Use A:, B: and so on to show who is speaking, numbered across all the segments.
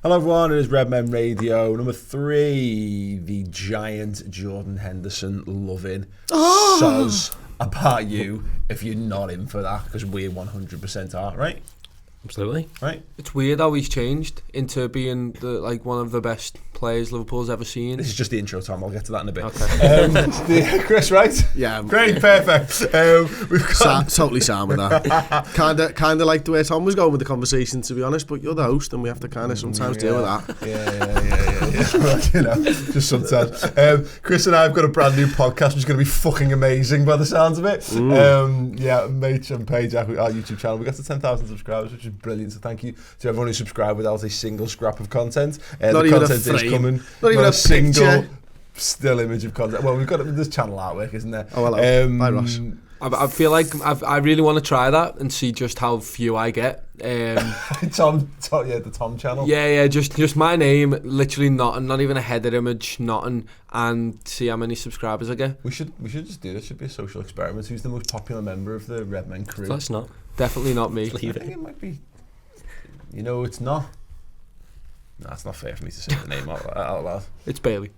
A: Hello everyone, it is Redmen Radio. Number 3, the giant Jordan Henderson loving soz about you if you're not in for that, because we 100% are, right?
B: Absolutely.
A: Right.
C: It's weird how he's changed into being one of the best players Liverpool's ever seen.
A: This is just the intro, Tom. I'll get to that in a bit.
C: Okay.
A: Chris, right?
D: Yeah.
A: Great, perfect. We've got
D: totally sound with that. Kind of like the way Tom was going with the conversation, to be honest. But you're the host, and we have to kind of sometimes deal with that.
A: Yeah. Well, you know, just sometimes. Chris and I have got a brand new podcast, which is going to be fucking amazing by the sounds of it. Mate and Paige, our YouTube channel, we got to 10,000 subscribers, which is brilliant. So thank you to everyone who subscribed without a single scrap of content.
D: Not
A: the
D: even
A: content
D: a frame.
A: is coming.
D: Not even a
A: single
D: picture.
A: still image of content. Well, we've got this channel artwork, isn't there?
D: Oh, hello. Bye, Ross.
C: I feel like I really want to try that and see just how few I get.
A: the Tom channel.
C: Yeah, just my name, literally not even a header image, nothing, and see how many subscribers I get.
A: We should just do this. Should be a social experiment. Who's the most popular member of the Redmen crew?
B: That's not.
C: Definitely not me.
A: I think it might be. You know, it's not. No, it's not fair for me to say the name out loud.
C: It's Bailey.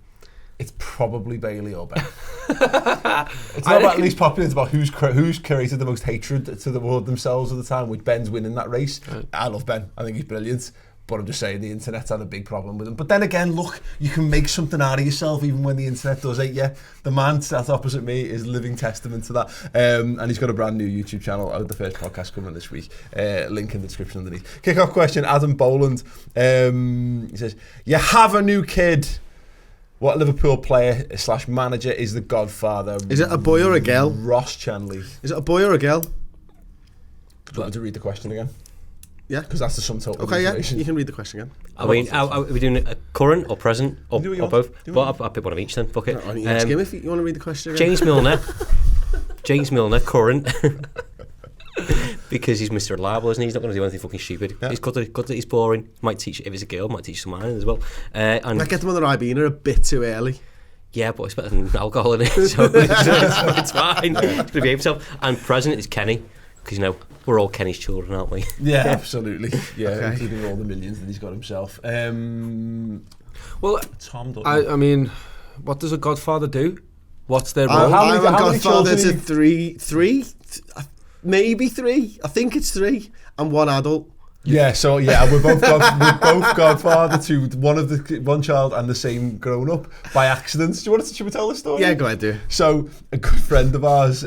A: It's probably Bailey or Ben. It's not about least popular, it's about who's created the most hatred to the world themselves at the time, with Ben's winning that race. Right. I love Ben. I think he's brilliant. But I'm just saying the internet's had a big problem with him. But then again, look, you can make something out of yourself even when the internet does hate you. The man sat opposite me is living testament to that. And he's got a brand new YouTube channel out, the first podcast coming this week. Link in the description underneath. Kick-off question, Adam Boland. He says, you have a new kid. What Liverpool player / manager is the godfather?
D: Is it a boy or a girl?
A: Ross Chanley.
D: Is it a boy or a girl?
A: Do you want me to read the question again?
D: Yeah.
A: Because that's the sum total.
D: Okay, yeah, you can read the question again.
B: Are we doing a current or present or both? Well, I'll pick one of each then. Fuck it.
D: Ask him if you want to read the question again.
B: James Milner, current. Because he's Mr. Reliable, isn't he? He's not going to do anything fucking stupid. Yeah. He's good that he's boring. Might teach, if it's a girl, might teach some iron as well. And
D: might get them on the Ribena a bit too early.
B: Yeah, but it's better than alcohol in it, so it's fine. He's going to behave himself. And present is Kenny, because you know we're all Kenny's children, aren't we?
A: Yeah, absolutely. Yeah, okay. Including all the millions that he's got himself.
C: Well,
A: Tom,
C: I mean, what does a godfather do? What's their role?
D: I'm a godfather to three. Maybe 3. I think it's 3 and 1 adult.
A: Yeah, so yeah, we're both godfather to one child and the same grown up by accident. Should we tell the story?
D: Yeah, go ahead, do.
A: So a good friend of ours,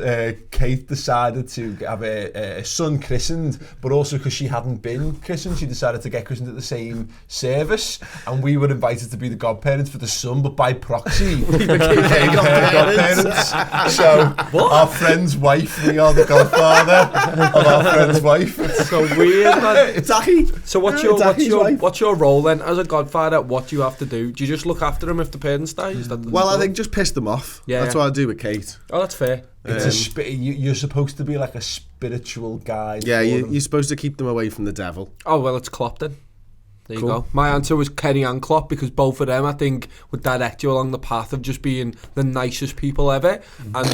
A: Kate, decided to have a son christened, but also because she hadn't been christened, she decided to get christened at the same service, and we were invited to be the godparents for the son, but by proxy we became godparents. So our friend's wife, we are the godfather of our friend's wife.
C: It's so weird, man.
D: Exactly.
C: So what's your role then as a godfather? What do you have to do? Do you just look after him if the parents die?
D: I think just piss them off. Yeah, that's what I do with Kate.
C: Oh, that's fair.
A: It's you're supposed to be like a spiritual guide.
D: Yeah, you're supposed to keep them away from the devil.
C: Oh well, it's Klopp then. There you go. My answer was Kenny and Klopp, because both of them, I think, would direct you along the path of just being the nicest people ever. And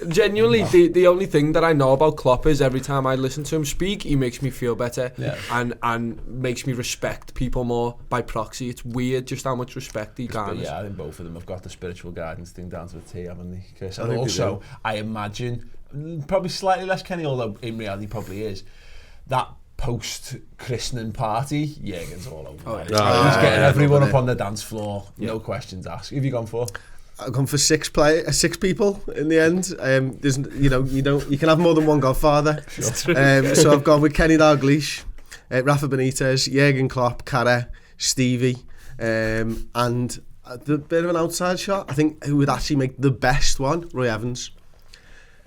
C: genuinely, the only thing that I know about Klopp is every time I listen to him speak, he makes me feel better and makes me respect people more by proxy. It's weird just how much respect he garners.
A: Yeah, I think both of them have got the spiritual guidance thing down to a T, haven't they, Chris? And also, I imagine, probably slightly less Kenny, although in reality probably is, that post-christening party, Jürgen's all over. He's getting everyone up on the dance floor, no questions asked. Who have you gone for?
D: I've gone for 6 people in the end. There's, you can have more than one godfather. Sure. So I've gone with Kenny Dalglish, Rafa Benitez, Jürgen Klopp, Carra, Stevie, and the bit of an outside shot, I think, who would actually make the best one, Roy Evans.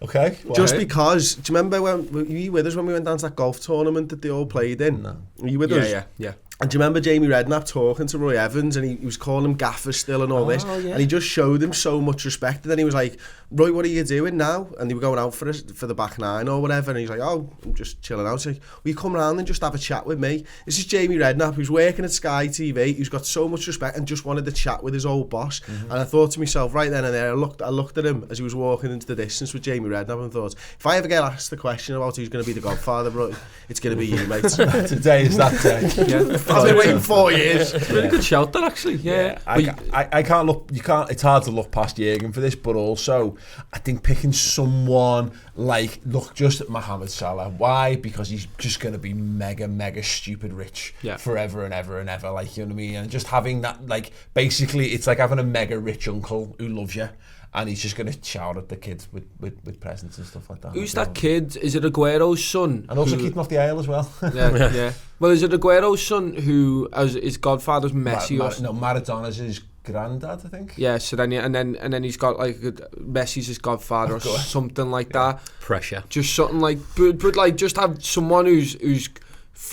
A: Okay.
D: Just because, do you remember were you with us when we went down to that golf tournament that they all played in?
A: No.
D: Were you with us?
C: Yeah.
D: And do you remember Jamie Redknapp talking to Roy Evans, and he was calling him gaffer still and all this, and he just showed him so much respect. And then he was like, Roy, what are you doing now? And they were going out for the back 9 or whatever, and he's like, oh, I'm just chilling out. He's like, will you come round and just have a chat with me? This is Jamie Redknapp, who's working at Sky TV, who's got so much respect and just wanted to chat with his old boss. And I thought to myself, right then and there, I looked at him as he was walking into the distance with Jamie Redknapp and thought, if I ever get asked the question about who's going to be the godfather, Roy, it's going to be you, mate.
A: Today is that day.
D: I've been waiting 4 years.
C: It's a really good shout, that actually. Yeah.
A: I can't look. You can't. It's hard to look past Jürgen for this, but also I think picking someone like just at Mohamed Salah. Why? Because he's just going to be mega stupid rich forever and ever and ever. Like, you know what I mean? And just having that, like, basically, it's like having a mega rich uncle who loves you. And he's just going to shout at the kids with presents and stuff like that.
C: Who's that kid? Is it Aguero's son?
A: And also keeping off the aisle as well.
C: Yeah. Well, is it Aguero's son who, as his godfather's Messi?
A: Maradona's his granddad, I think.
C: Yeah. So then, and then he's got like Messi's his godfather or something like that.
B: Pressure.
C: Just something like, but like just have someone who's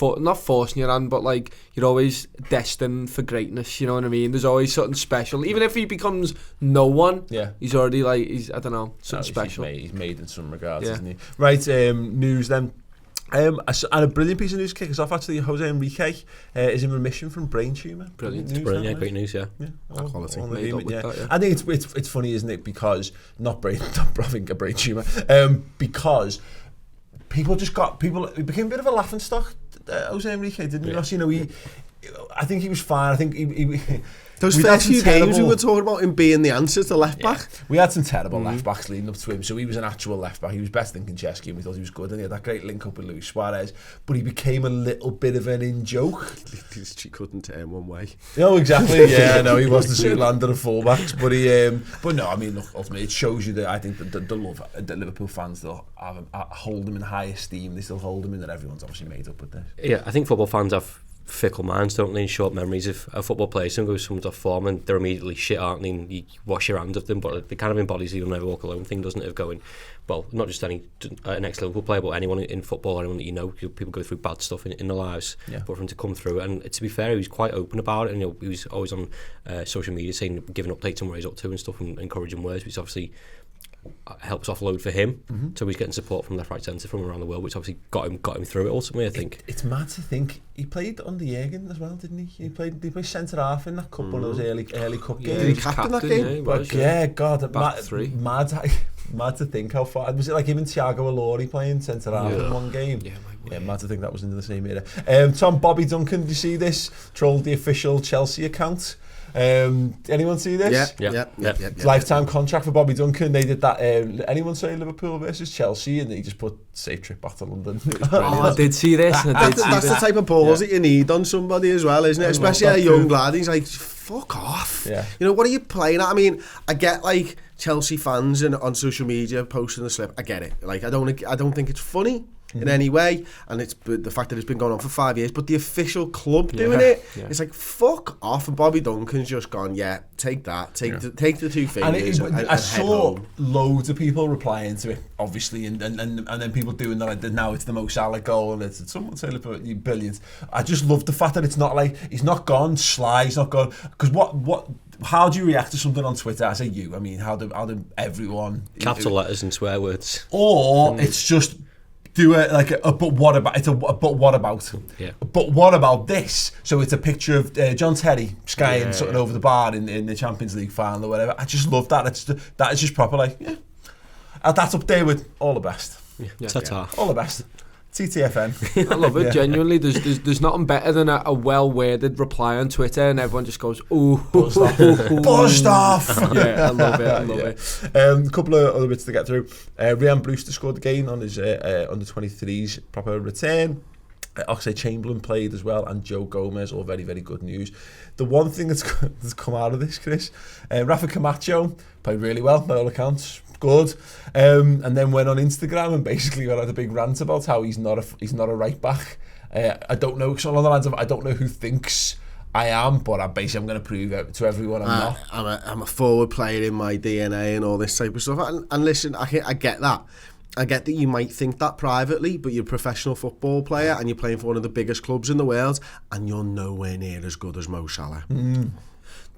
C: not forcing your hand, but like you're always destined for greatness. You know what I mean? There's always something special. Even if he becomes no one, he's already like I don't know, something special.
A: He's made in some regards, isn't he? Right, news then. And a brilliant piece of news to kick us off, actually. Jose Enrique is in remission from brain tumour.
B: Brilliant news, great news,
D: Quality.
A: I think it's funny, isn't it? Because not having a brain tumour, because people it became a bit of a laughing stock. Jose Enrique, didn't he? You know, I think he was fine. I think he
D: those first few games we were talking about him being the answer to left back.
A: We had some terrible left backs leading up to him, so he was an actual left back. He was better than Konchesky, and we thought he was good, and he had that great link up with Luis Suarez, but he became a little bit of an in-joke.
D: She couldn't turn one way.
A: No, exactly. Yeah, no, he was the Zoolander of fullbacks, but no, I mean, look, ultimately, it shows you that I think that the love that Liverpool fans still hold him in high esteem. They still hold him in, that everyone's obviously made up with this.
B: Yeah, I think football fans have fickle minds, don't they, and short memories of football players. Some go someone's off form and they're immediately shit, aren't they, and you wash your hands of them, but it kind of embodies the "you'll never walk alone" thing, doesn't it, of going, well, not just an ex-Liverpool player, but anyone in football, anyone that you know, people go through bad stuff in their lives, but for him to come through, and to be fair, he was quite open about it, and he was always on social media saying, giving updates on where he's up to and stuff, and encouraging words, which obviously helps offload for him. So he's getting support from left, right, centre from around the world, which obviously got him through it ultimately, I think. It's
A: mad to think he played under Jürgen as well, didn't he? He played centre half in that cup, one of those early cup games.
D: Did he captain that game?
A: Mad to think how far. Was it like him and Thiago Ilori playing centre half in one game? Yeah, mad to think that was in the same era. Tom, Bobby Duncan, did you see this? Trolled the official Chelsea account. Anyone see this?
D: Yeah.
A: Lifetime contract for Bobby Duncan. They did that. Anyone say Liverpool versus Chelsea, and they just put safe trip back to London.
C: I did see this.
D: That's the type of balls that you need on somebody as well, isn't it? Especially a young lad. He's like, fuck off.
A: Yeah.
D: You know, what are you playing at? I mean, I get like Chelsea fans and on social media posting the slip. I get it. Like, I don't think it's funny in any way, and it's the fact that it's been going on for 5 years, but the official club doing it, it's like, fuck off. And Bobby Duncan's just gone, take that, take the two fingers. And
A: I saw loads of people replying to it, obviously, and then people doing that. Now it's the Mo Salah goal, and it's someone say you billions. I just love the fact that it's not like he's not gone sly, he's not gone, because what. How do you react to something on Twitter? I say you. I mean, how do everyone
B: capital letters and swear words,
A: or it's just. Do it like but what about? It's but what about?
B: Yeah.
A: But what about this? So it's a picture of John Terry skying something over the bar in the Champions League final or whatever. I just love that. That is just proper, like, that's up there with all the best.
B: Ta-ta.
A: All the best. TTFN.
C: I love it, genuinely. There's nothing better than a well-worded reply on Twitter and everyone just goes, ooh.
A: Buzzed off.
C: Yeah, I love it.
A: A couple of other bits to get through. Ryan Brewster scored again on his under 23s proper return. Oxlade-Chamberlain played as well, and Joe Gomez, all very, very good news. The one thing that's come out of this, Chris, Rafa Camacho played really well by all accounts. Good, and then went on Instagram and basically got out a big rant about how he's not a right back. I don't know. So along the lines of, I don't know who thinks I am, but I'm going to prove to everyone I'm not.
D: I'm a forward player in my DNA and all this type of stuff. And listen, I get that. I get that you might think that privately, but you're a professional football player and you're playing for one of the biggest clubs in the world, and you're nowhere near as good as Mo Salah.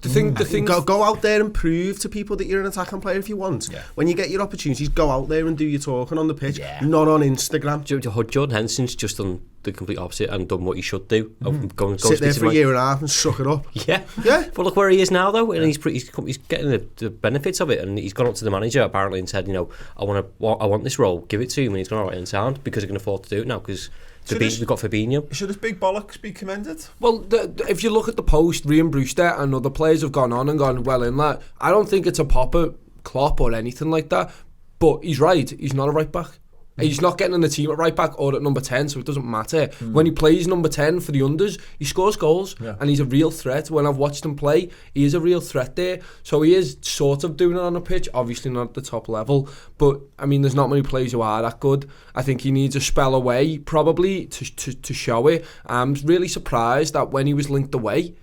D: The thing, go out there and prove to people that you're an attacking player if you want. Yeah. When you get your opportunities, go out there and do your talking on the pitch, not on Instagram.
B: Jordan Henderson's just done the complete opposite and done what he should do. Go
D: sit there for a year and a half and suck it up.
B: Yeah. But look where he is now, though, and he's getting the benefits of it. And he's gone up to the manager apparently and said, I want this role, give it to him. And he's gone, all right, and sound, because he can afford to do it now, because We've got Fabinho.
A: Should his big bollocks be commended?
C: Well, if you look at the post, Ryan Brewster and other players have gone on and gone well in that. I don't think it's a popper Klopp or anything like that. But he's right. He's not a right back. He's not getting in the team at right back or at number 10, so it doesn't matter. When he plays number 10 for the unders, he scores goals, and he's a real threat. When I've watched him play, he is a real threat there. So he is sort of doing it on the pitch, obviously not at the top level. But, I mean, there's not many players who are that good. I think he needs a spell away, probably, to show it. I'm really surprised that when he was linked away,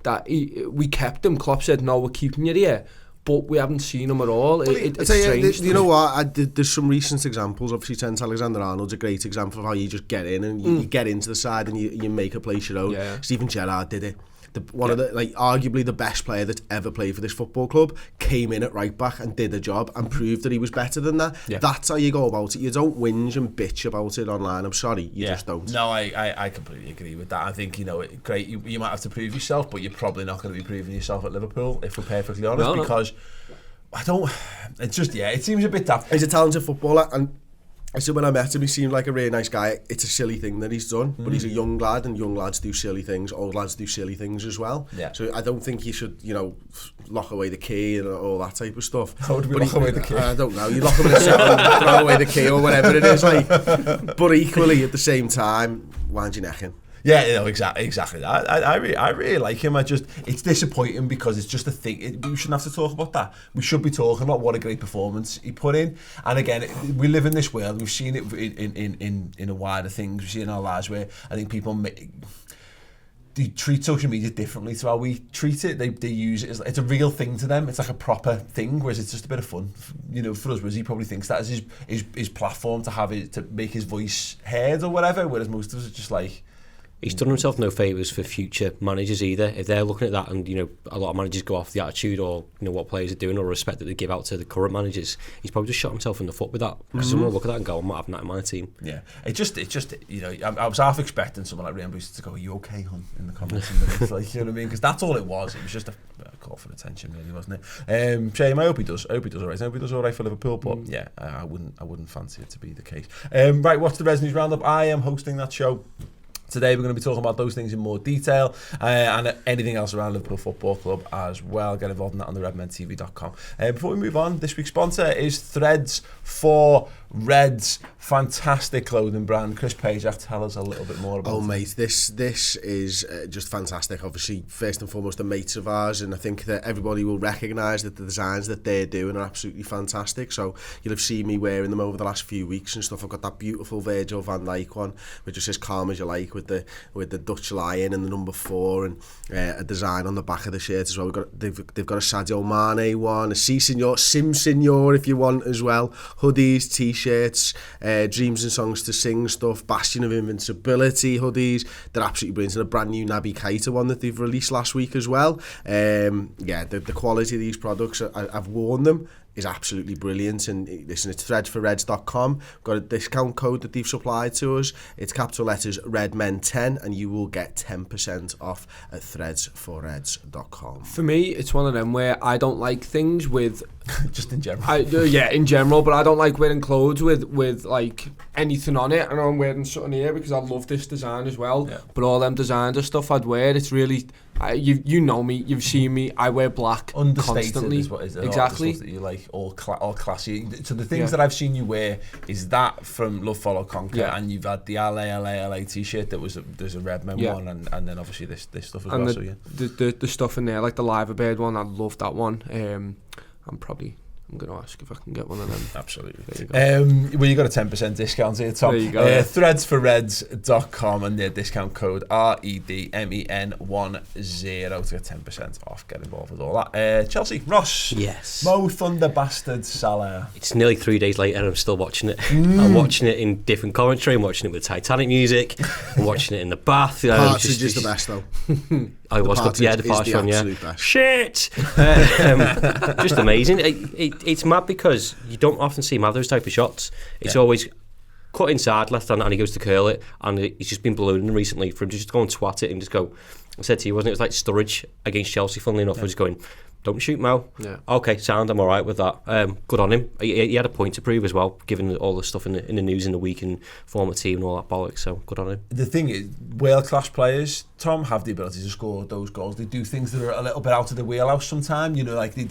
C: that we kept him. Klopp said, no, we're keeping you here. But we haven't seen him at all. It's strange.
D: You know what? There's some recent examples. Obviously, Trent Alexander-Arnold's a great example of how you just get in and you get into the side and you make a place your own. Yeah. Steven Gerrard did it. One of the, arguably the best player that's ever played for this football club came in at right back and did the job and proved that he was better than that. Yeah. That's how you go about it. You don't whinge and bitch about it online. I'm sorry, you just don't.
A: No, I completely agree with that. I think, great, you might have to prove yourself, but you're probably not going to be proving yourself at Liverpool, if we're perfectly honest, because it seems a bit daft.
D: He's a talented footballer, and I said when I met him, he seemed like a really nice guy. It's a silly thing that he's done, but he's a young lad, and young lads do silly things. Old lads do silly things as well. Yeah. So I don't think you should, lock away the key and all that type of stuff.
A: How do we lock away the key?
D: I don't know. You lock him in a cell and throw away the key or whatever it is. But equally, at the same time, wind your neck in.
A: Yeah, exactly that. I really like him. It's disappointing because it's just a thing. We shouldn't have to talk about that. We should be talking about what a great performance he put in. And again, we live in this world. We've seen it in a wider things. We've seen it in our lives where I think people they treat social media differently to how we treat it. They use it as, it's a real thing to them. It's like a proper thing, whereas it's just a bit of fun. For us, whereas he probably thinks that is his platform to make his voice heard or whatever. Whereas most of us are just like.
B: He's done himself no favours for future managers either. If they're looking at that and, a lot of managers go off the attitude or, what players are doing or respect that they give out to the current managers, he's probably just shot himself in the foot with that. Because someone will look at that and go, I'm not having that in my team.
A: Yeah. It just I was half expecting someone like Ryan Brewster to go, are you okay, hon? In the comments. Like, you know what I mean? Because that's all it was. It was just a call for attention, really, wasn't it? Shame, I hope he does. I hope he does all right. I hope he does all right for Liverpool, but yeah, I wouldn't fancy it to be the case. Right, what's the Res News Roundup? I am hosting that show. Today we're going to be talking about those things in more detail and anything else around Liverpool Football Club as well. Get involved in that on the redmentv.com. Before we move on, this week's sponsor is Threads for Reds. Fantastic clothing brand. Chris Pajak, tell us a little bit more about it.
D: Oh mate, this is just fantastic. Obviously, first and foremost, the mates of ours, and I think that everybody will recognise that the designs that they're doing are absolutely fantastic. So you'll have seen me wearing them over the last few weeks and stuff. I've got that beautiful Virgil van Dijk one, which just says "Calm as you like" with the Dutch lion and the number 4 and a design on the back of the shirt as well. They've got a Sadio Mane one, a Sim Signor if you want as well. Hoodies, t-shirts, Dreams and Songs to Sing stuff, Bastion of Invincibility hoodies. They're absolutely brilliant. And a brand new Naby Keita one that they've released last week as well. The quality of these products, I've worn them, is absolutely brilliant. And listen, it's threadsforreds.com. We've got a discount code that they've supplied to us. It's capital letters Redmen10, and you will get 10% off at threadsforreds.com.
C: For me, it's one of them where I don't like things with
A: just in general.
C: In general, but I don't like wearing clothes with like anything on it. I know I'm wearing something here because I love this design as well. Yeah. But all them designs of stuff I'd wear, it's really. You know me, you've seen me. I wear black constantly.
A: Is what is it?
C: Exactly.
A: That you like all classy. So the things that I've seen you wear is that from Love Follow Conquer, and you've had the LA t-shirt that there's a Redmen one, and then obviously this stuff as well.
C: The stuff in there, like the Liver Bird one, I love that one. I'm going to ask if I can get one of them.
A: Absolutely. There you go. Well, you got a 10% discount here, Tom.
C: There you go.
A: Threadsforreds.com and their discount code REDMEN10 to get 10% off. Get involved with all that. Chelsea, Ross.
B: Yes.
A: Mo Thunder Bastard Salah.
B: It's nearly 3 days later and I'm still watching it. I'm watching it in different commentary. I'm watching it with Titanic music. I'm watching it in the bath.
D: Partridge is the best though.
B: The Partridge one, yeah. Shit! Just amazing. It's mad because you don't often see him have those type of shots. It's always cut inside left hand and he goes to curl it, and he's just been ballooning recently for him to just go and twat it and just go. I said to you, wasn't it? It was like Sturridge against Chelsea, funnily enough. I was going, don't shoot Mo.
C: Yeah.
B: Okay, sound, I'm all right with that. Good on him. He had a point to prove as well, given all the stuff in the news in the week and former team and all that bollocks, so good on him.
A: The thing is, world-class players, Tom, have the ability to score those goals. They do things that are a little bit out of the wheelhouse sometimes, you know, like they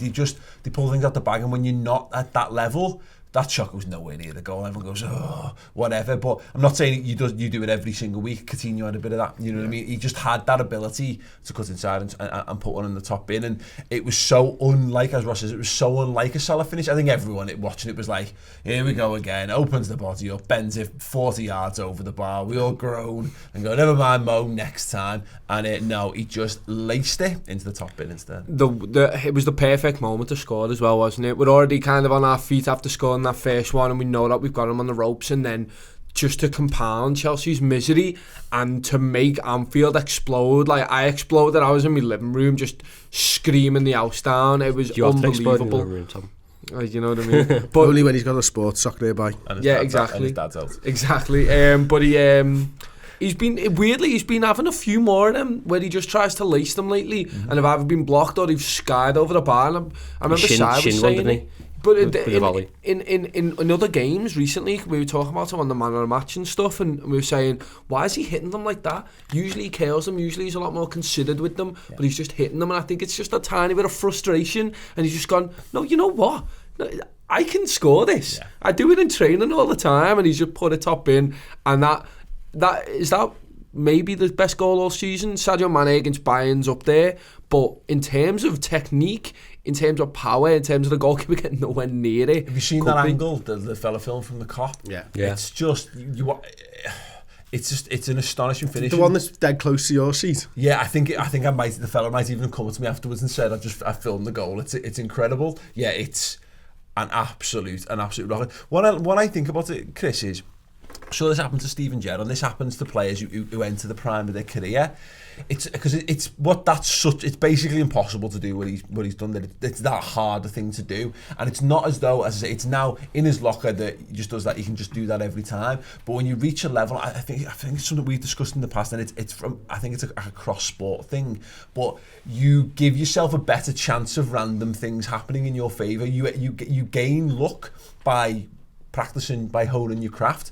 A: pull things out the bag, and when you're not at that level, that shot goes nowhere near the goal. Everyone goes, oh, whatever. But I'm not saying you do it every single week. Coutinho had a bit of that. You know what I mean? He just had that ability to cut inside and put one in the top bin. And it was so unlike, as Ross says, it was so unlike a Salah finish. I think everyone watching it was like, here we go again. Opens the body up, bends it 40 yards over the bar. We all groan and go, never mind, Mo, next time. And no, he just laced it into the top bin instead.
C: It was the perfect moment to score as well, wasn't it? We're already kind of on our feet after scoring that first one, and we know that we've got him on the ropes, and then just to compound Chelsea's misery and to make Anfield explode. Like, I exploded. I was in my living room just screaming the house down. It was unbelievable.
B: Room, Tom.
C: You know what I mean?
D: But only when he's got a sports sock nearby.
C: Exactly.
A: And his dad's out.
C: Exactly. But he's been having a few more of them where he just tries to lace them lately, and have either been blocked or they've skied over the bar. And I remember Sai was saying it. But in other games recently, we were talking about him on the man of the match and stuff, and we were saying, why is he hitting them like that? Usually he kills them, usually he's a lot more considered with them, but he's just hitting them, and I think it's just a tiny bit of frustration, and he's just gone, no, you know what? No, I can score this. Yeah. I do it in training all the time, and he's just put a top in, and that is maybe the best goal all season. Sadio Mane against Bayern's up there, but in terms of technique, in terms of power, in terms of the goalkeeper getting nowhere near it.
A: Have you seen that angle, the fella film from the cop?
D: Yeah.
A: It's just it's an astonishing finish.
D: The one that's dead close to your seat.
A: Yeah, I think the fella might even come up to me afterwards and said, I filmed the goal. It's incredible. Yeah, it's an absolute rocket. What I think about it, Chris, is, sure, this happens to Steven Gerrard, and this happens to players who enter the prime of their career. It's because it's basically impossible to do what he's done. That it's that hard a thing to do, and it's not as though, as I say, it's now in his locker that he just does that. He can just do that every time. But when you reach a level, I think it's something we've discussed in the past, and I think it's a cross sport thing. But you give yourself a better chance of random things happening in your favour. You gain luck by practicing, by honing your craft.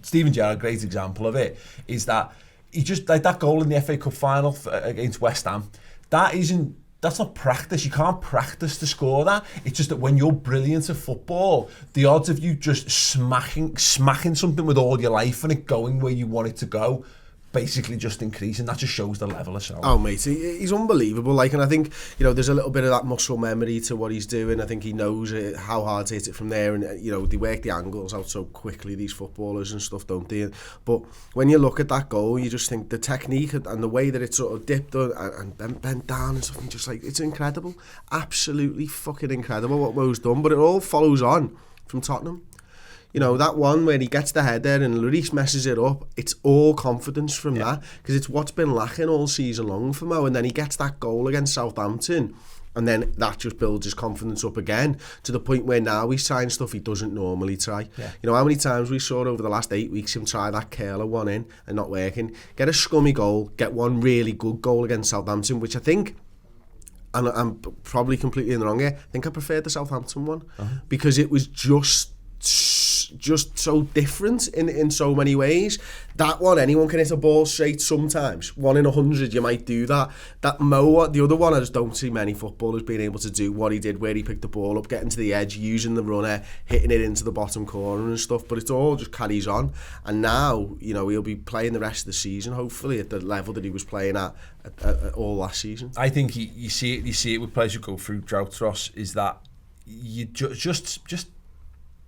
A: Steven Gerrard, a great example of it, is that he just, like that goal in the FA Cup final against West Ham, that's not practice. You can't practice to score that. It's just that when you're brilliant at football, the odds of you just smacking something with all your life and it going where you want it to go basically just increase, and that just shows the level of Salah.
D: Oh mate, he's unbelievable. Like, and I think, you know, there's a little bit of that muscle memory to what he's doing. I think he knows how hard to hit it from there, and you know, they work the angles out so quickly, these footballers and stuff, don't they? But when you look at that goal, you just think the technique and the way that it sort of dipped and bent down and stuff, and just like, it's incredible, absolutely fucking incredible what Mo's done. But it all follows on from Tottenham. You know, that one where he gets the header and Lloris messes it up, it's all confidence from that, because it's what's been lacking all season long for Mo. And then he gets that goal against Southampton, and then that just builds his confidence up again to the point where now he's trying stuff he doesn't normally try. Yeah. You know, how many times we saw over the last 8 weeks him try that curler one in and not working, get a scummy goal, get one really good goal against Southampton, which I think, and I'm probably completely in the wrong here, I think I preferred the Southampton one, because it was just so different in so many ways. That one, anyone can hit a ball straight sometimes. 1 in 100 you might do that. That Mo, the other one, I just don't see many footballers being able to do what he did, where he picked the ball up, getting to the edge, using the runner, hitting it into the bottom corner and stuff. But it all just carries on, and now, you know, he'll be playing the rest of the season hopefully at the level that he was playing at all last season.
A: I think you see it with players who go through droughts, Ross, is that you just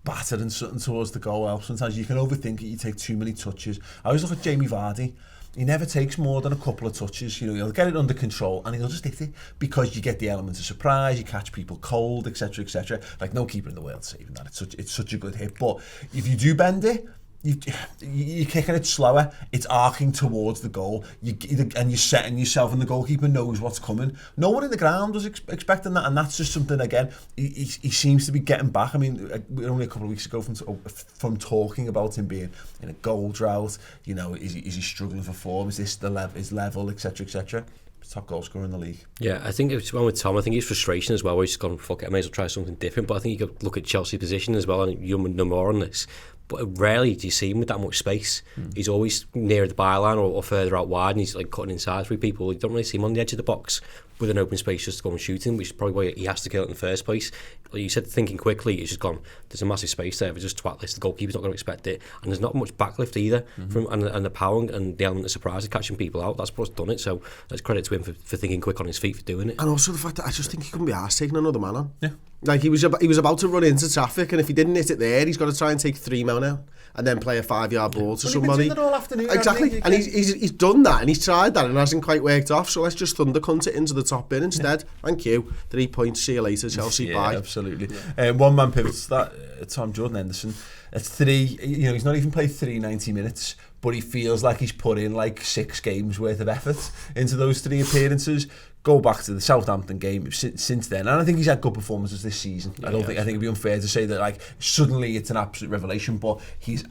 A: battered and something towards the goal helps. Sometimes you can overthink it, you take too many touches. I always look at Jamie Vardy. He never takes more than a couple of touches. You know, he'll get it under control and he'll just hit it, because you get the element of surprise, you catch people cold, etc., etc. Like, no keeper in the world saving that. It's such a good hit. But if you do bend it, you're kicking it slower, it's arcing towards the goal, and you're setting yourself, and the goalkeeper knows what's coming. No one in the ground was expecting that, and that's just something, again, he seems to be getting back. I mean, we're only a couple of weeks ago from talking about him being in a goal drought. You know, is he struggling for form? Is this his level, etc., etc.? top goal scorer in the league.
B: Yeah, I think it's one with Tom. I think his frustration as well, where he's gone, fuck it, I may as well try something different. But I think you could look at Chelsea's position as well, and you know more on this. But rarely do you see him with that much space. He's always near the byline or further out wide, and he's like cutting inside through people. You don't really see him on the edge of the box with an open space just to go and shoot him, which is probably why he has to kill it in the first place. Like you said, thinking quickly, he's just gone, there's a massive space there, but just twat this, the goalkeeper's not going to expect it. And there's not much backlift either, from and the power and the element of surprise of catching people out. That's what's done it, so that's credit to him for thinking quick on his feet for doing it.
D: And also the fact that I just think he couldn't be arsed taking another man on.
A: Yeah.
D: Like he was about to run into traffic, and if he didn't hit it there, he's got to try and take 3 men out and then play a 5-yard ball to somebody.
A: He's been doing that all afternoon.
D: Exactly, and he's done that, and he's tried that, and it hasn't quite worked off. So let's just thundercunt it into the top bin instead. Thank you. 3 points. See you later, Chelsea. Bye.
A: Absolutely. One man pivots that Tom Jordan Henderson. It's 3. You know, he's not even played 90 minutes, but he feels like he's put in like 6 games worth of effort into those 3 appearances. Go back to the Southampton game since then, and I think he's had good performances this season. I think it'd be unfair to say that like suddenly it's an absolute revelation, but he's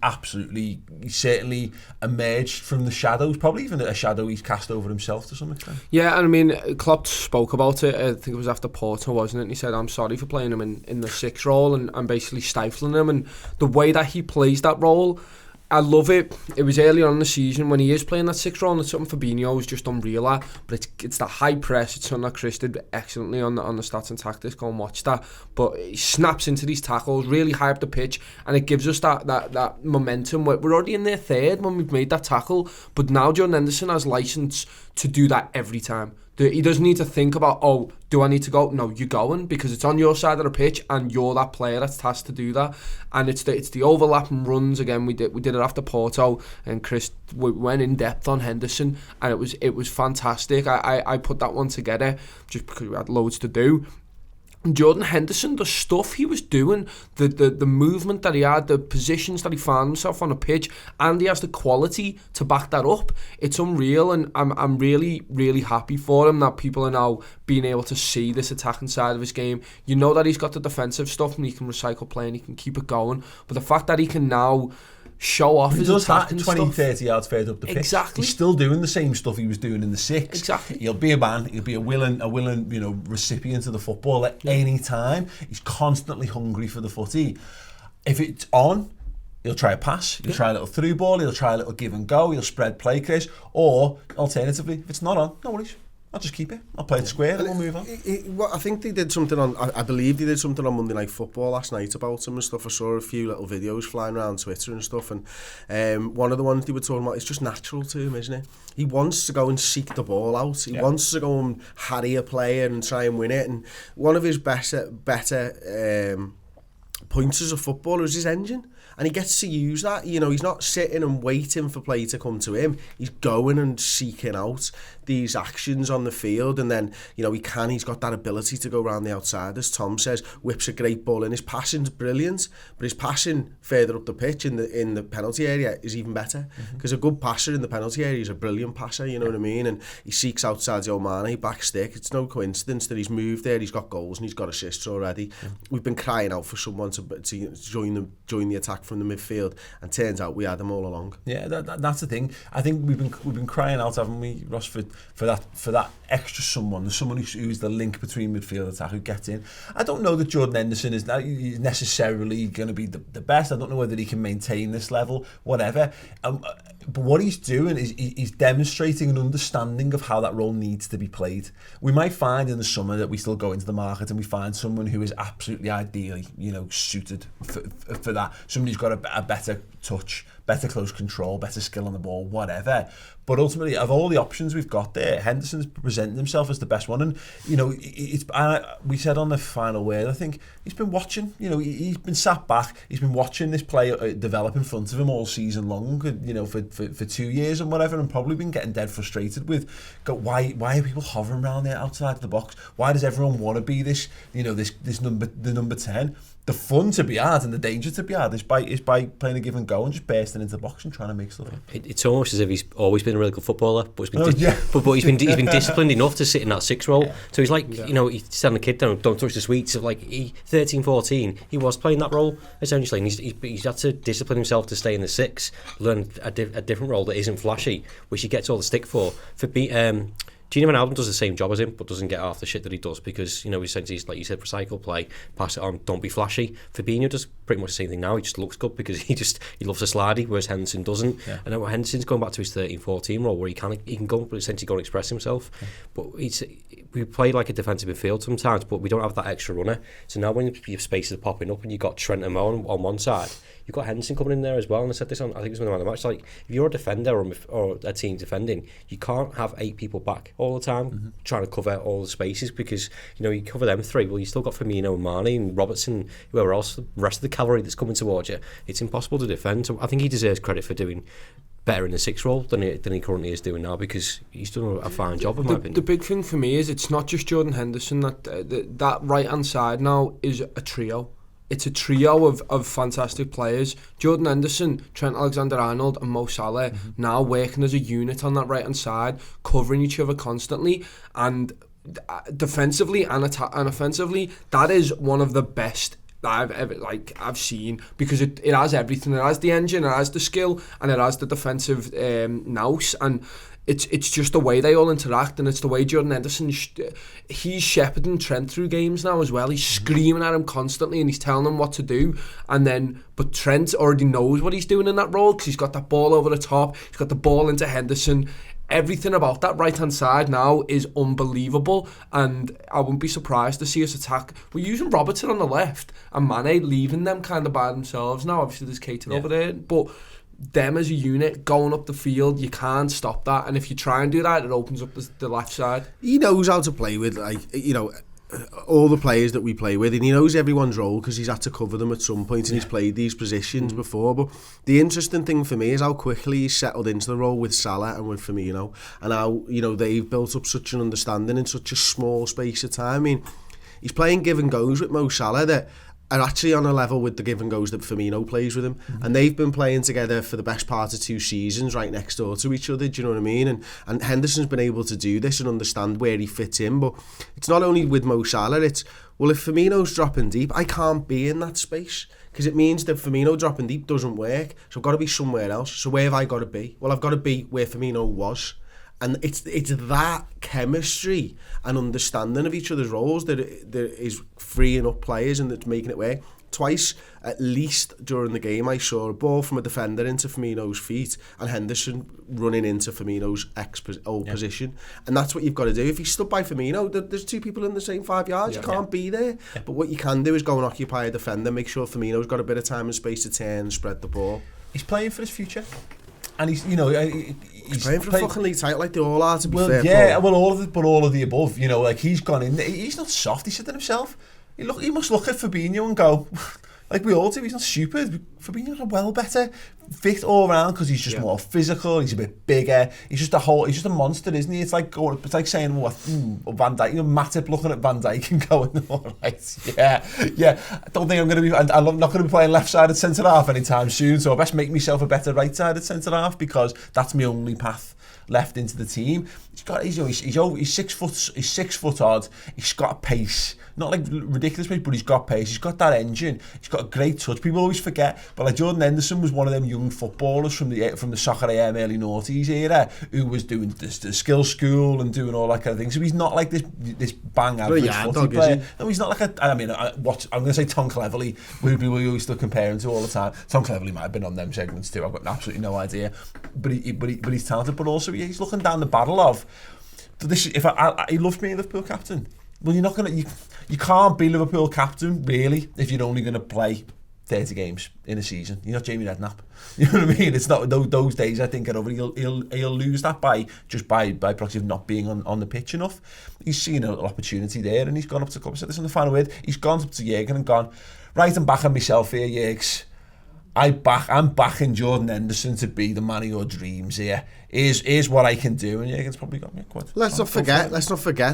A: certainly emerged from the shadows, probably even a shadow he's cast over himself to some extent.
C: Yeah, and I mean, Klopp spoke about it. I think it was after Porto, wasn't it? And he said, "I'm sorry for playing him in the 6 role and basically stifling him." And the way that he plays that role, I love it. It was early on in the season when he is playing that 6 role, and it's something Fabinho is just unreal at. But it's that high press. It's something that Chris did excellently on the stats and tactics. Go and watch that. But he snaps into these tackles, really high up the pitch, and it gives us that momentum. We're already in their 3rd when we've made that tackle, but now Jordan Henderson has license to do that every time. He doesn't need to think about, oh, do I need to go? No, you're going, because it's on your side of the pitch and you're that player that's tasked to do that. And it's the overlapping runs again. We did it after Porto, and Chris went in depth on Henderson, and it was fantastic. I put that one together just because we had loads to do. Jordan Henderson, the stuff he was doing, the movement that he had, the positions that he found himself on a pitch, and he has the quality to back that up. It's unreal, and I'm really, really happy for him that people are now being able to see this attacking side of his game. You know that he's got the defensive stuff, and he can recycle play, and he can keep it going. But the fact that he can now show off his attacking stuff.
A: 20-30 yards further up the pitch.
C: Exactly.
A: He's still doing the same stuff he was doing in the 6.
C: Exactly.
A: He'll be a man. He'll be a willing, recipient of the football at any time. He's constantly hungry for the footy. If it's on, he'll try a pass. He'll try a little through ball. He'll try a little give and go. He'll spread play, Chris. Or alternatively, if it's not on, no worries. I'll just keep it. I'll play it square and we'll move on.
D: I think they did something on, I believe they did something on Monday Night Football last night about him and stuff. I saw a few little videos flying around Twitter and stuff, and one of the ones they were talking about, it's just natural to him, isn't it? He wants to go and seek the ball out. He wants to go and harry a player and try and win it. And one of his better points as a footballer is his engine. And he gets to use that. You know, he's not sitting and waiting for play to come to him. He's going and seeking out these actions on the field, and then, you know, he's got that ability to go around the outside, as Tom says, whips a great ball in. His passing's brilliant, but his passing further up the pitch in the penalty area is even better, because a good passer in the penalty area is a brilliant passer, you know what I mean? And he seeks out Sadio Mane, back stick. It's no coincidence that he's moved there, he's got goals and he's got assists already. We've been crying out for someone to join the attack from the midfield, and turns out we had them all along.
A: Yeah, that's the thing. I think we've been crying out, haven't we, Ross, for that extra someone who's the link between midfield and attack, who gets in. I don't know that Jordan Henderson is necessarily going to be the best. I don't know whether he can maintain this level, whatever. But what he's doing is he's demonstrating an understanding of how that role needs to be played. We might find in the summer that we still go into the market and we find someone who is absolutely ideally, suited for that. Somebody who's got a better touch, better close control, better skill on the ball, whatever. But ultimately, of all the options we've got there, Henderson's presenting himself as the best one. And, we said on the final word, I think he's been watching, he's been sat back, he's been watching this player develop in front of him all season long, for 2 years and whatever, and probably been getting dead frustrated with, why are people hovering around there outside of the box? Why does everyone want to be this number 10? The fun to be had and the danger to be had is by playing a give and go and just bursting into the box and trying to make stuff up.
B: It's almost as if he's always been a really good footballer, but he's been disciplined enough to sit in that 6 role. Yeah. So he's like, he's telling the kid, don't touch the sweets. Of like 13, 14, he was playing that role essentially, and he's had to discipline himself to stay in the 6, learn a different role that isn't flashy, which he gets all the stick for Gini Wijnaldum does the same job as him, but doesn't get half the shit that he does because, you know, essentially, like you said, recycle play, pass it on, don't be flashy. Fabinho does pretty much the same thing now. He just looks good because he loves a slidey, whereas Henderson doesn't. Yeah. I know Henderson's going back to his 13-14 role where he can go essentially go and express himself. Yeah. But we play like a defensive midfield sometimes, but we don't have that extra runner. So now when your spaces are popping up and you've got Trent and Mo on one side, you've got Henderson coming in there as well. And I said this on, I think it was when the man of the match, like if you're a defender or a team defending, you can't have 8 people back all the time trying to cover all the spaces because, you know, you cover them 3, well, you still got Firmino and Mane and Robertson, whoever else, the rest of the cavalry that's coming towards you. It's impossible to defend. So I think he deserves credit for doing better in the 6th role than he currently is doing now because he's done a fine job in my opinion.
C: The big thing for me is it's not just Jordan Henderson, that right hand side now is a trio. It's a trio of fantastic players. Jordan Henderson, Trent Alexander-Arnold and Mo Salah now working as a unit on that right hand side, covering each other constantly, and defensively and offensively, that is one of the best I've seen because it has everything. It has the engine, it has the skill, and it has the defensive nous, and it's just the way they all interact, and it's the way Jordan Henderson he's shepherding Trent through games now as well. He's screaming at him constantly and he's telling him what to do, but Trent already knows what he's doing in that role because he's got that ball over the top, he's got the ball into Henderson. Everything about that right-hand side now is unbelievable, and I wouldn't be surprised to see us attack. We're using Robertson on the left and Mane leaving them kind of by themselves now. Obviously there's Keita over there, but them as a unit going up the field, you can't stop that, and if you try and do that, it opens up the left side.
D: He knows how to play with, like, you know, all the players that we play with, and he knows everyone's role because he's had to cover them at some point, and he's played these positions before. But the interesting thing for me is how quickly he's settled into the role with Salah and with Firmino, and how, you know, they've built up such an understanding in such a small space of time. I mean, he's playing give and goes with Mo Salah that are actually on a level with the give and goes that Firmino plays with him, and they've been playing together for the best part of 2 seasons right next door to each other. Do you know what I mean? And Henderson's been able to do this and understand where he fits in. But it's not only with Mo Salah, it's, well, if Firmino's dropping deep, I can't be in that space because it means that Firmino dropping deep doesn't work, so I've got to be somewhere else. So where have I got to be? Well, I've got to be where Firmino was. And it's that chemistry and understanding of each other's roles that is freeing up players and that's making it work. Twice, at least, during the game, I saw a ball from a defender into Firmino's feet and Henderson running into Firmino's old position. And that's what you've got to do. If he's stood by Firmino, there's 2 people in the same 5 yards. You can't be there. Yeah. But what you can do is go and occupy a defender, make sure Firmino's got a bit of time and space to turn and spread the ball.
A: He's playing for his future. And he's, you know,
D: he's playing for a fucking league title like they all are, to be fair.
A: Yeah, Paul. Well, all of the above, you know, like he's gone in. He's not soft. He said to himself, he must look at Fabinho and go, like we all do. He's not stupid. Fabinho's a well better fit all around because he's just more physical. He's a bit bigger. He's just a monster, isn't he? It's like saying, Van Dijk, you know, Matip looking at Van Dijk and going, all right, yeah. I don't think I'm going to be. I'm not going to be playing left-sided centre half anytime soon. So I best make myself a better right-sided centre half because that's my only path left into the team. He's 6 foot. He's 6 foot odd. He's got a pace. Not like ridiculous pace, but he's got pace. He's got that engine. He's got a great touch. People always forget, but like Jordan Henderson was one of them young footballers from the Soccer AM early noughties era who was doing the skill school and doing all that kind of thing. So he's not like this bang average footy player. No, he's not like I'm going to say Tom Cleverley, who people used to compare him to all the time. Tom Cleverley might have been on them segments too. I've got absolutely no idea, but he's talented. But also he's looking down the barrel of this. He loves being Liverpool captain. Well, you're not gonna. You can't be Liverpool captain really if you're only going to play 30 games in a season. You're not Jamie Redknapp. You know what I mean? It's not those days. I think are over. He'll lose that by proxy of not being on the pitch enough. He's seen an opportunity there, and he's gone up to. I said this in the final word. He's gone up to Jürgen and gone, right, I'm backing myself here, Jürgs. I'm backing Jordan Henderson to be the man of your dreams here. Here's what I can do, and Jürgen's probably got me quite.
D: Let's not forget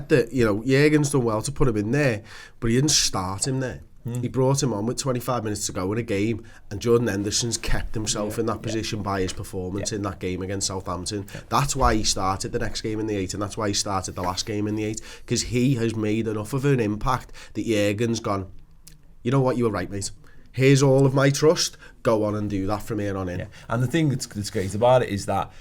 D: that, you know, Jürgen's done well to put him in there, but he didn't start him there. He brought him on with 25 minutes to go in a game, and Jordan Henderson's kept himself in that position by his performance in that game against Southampton. That's why he started the next game in the 8, and that's why he started the last game in the 8, because he has made enough of an impact that Jürgen's gone, you know what, you were right, mate. Here's all of my trust. Go on and do that from here on in.
A: Yeah. And the thing that's great about it is that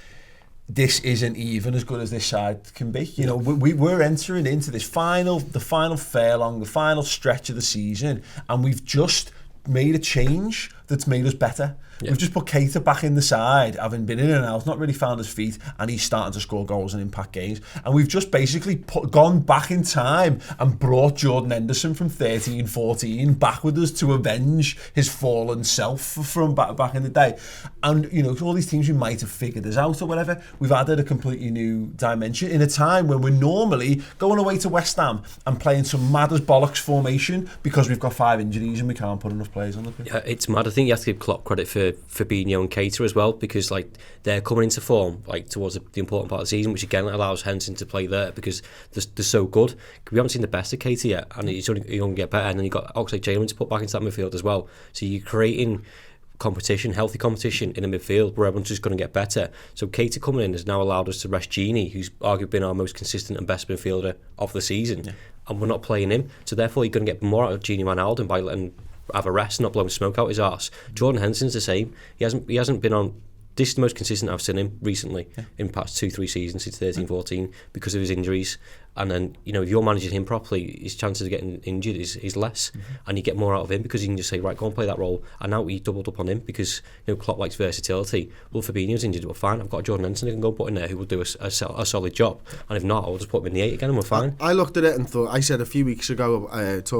A: this isn't even as good as this side can be. You know, we're entering into the final furlong, the final stretch of the season, and we've just made a change that's made us better. Yeah. We've just put Keita back in the side, having been in and out, not really found his feet, and he's starting to score goals and impact games. And we've just basically gone back in time and brought Jordan Henderson from 13-14 back with us to avenge his fallen self from back in the day. And, you know, all these teams who might have figured this out or whatever, we've added a completely new dimension in a time when we're normally going away to West Ham and playing some mad as bollocks formation because we've got 5 injuries and we can't put enough players on the pitch.
B: Yeah, it's mad. I think you have to give Klopp credit for Fabinho and Keita as well, because like they're coming into form like towards the important part of the season, which again allows Henderson to play there because they're so good. We haven't seen the best of Keita yet, and he's only get better. And then you've got Oxlade-Chamberlain to put back into that midfield as well. So you're creating competition, healthy competition in the midfield where everyone's just going to get better. So Keita coming in has now allowed us to rest Gini, who's arguably been our most consistent and best midfielder of the season, and we're not playing him. So therefore you're going to get more out of Gini Wijnaldum by letting have a rest, not blowing smoke out his arse. Jordan Henderson's the same. He hasn't been on. This is the most consistent I've seen him recently in past 2-3 seasons since 13-14 because of his injuries. And then, you know, if you're managing him properly, his chances of getting injured is less, and you get more out of him because you can just say, right, go and play that role. And now we doubled up on him because, you know, Klopp likes versatility. Well, Fabinho's injured, we're fine. I've got Jordan Henderson who can go put in there who will do a solid job. And if not, I'll just put him in the 8 again and we're fine.
D: I looked at it and thought, I said a few weeks ago,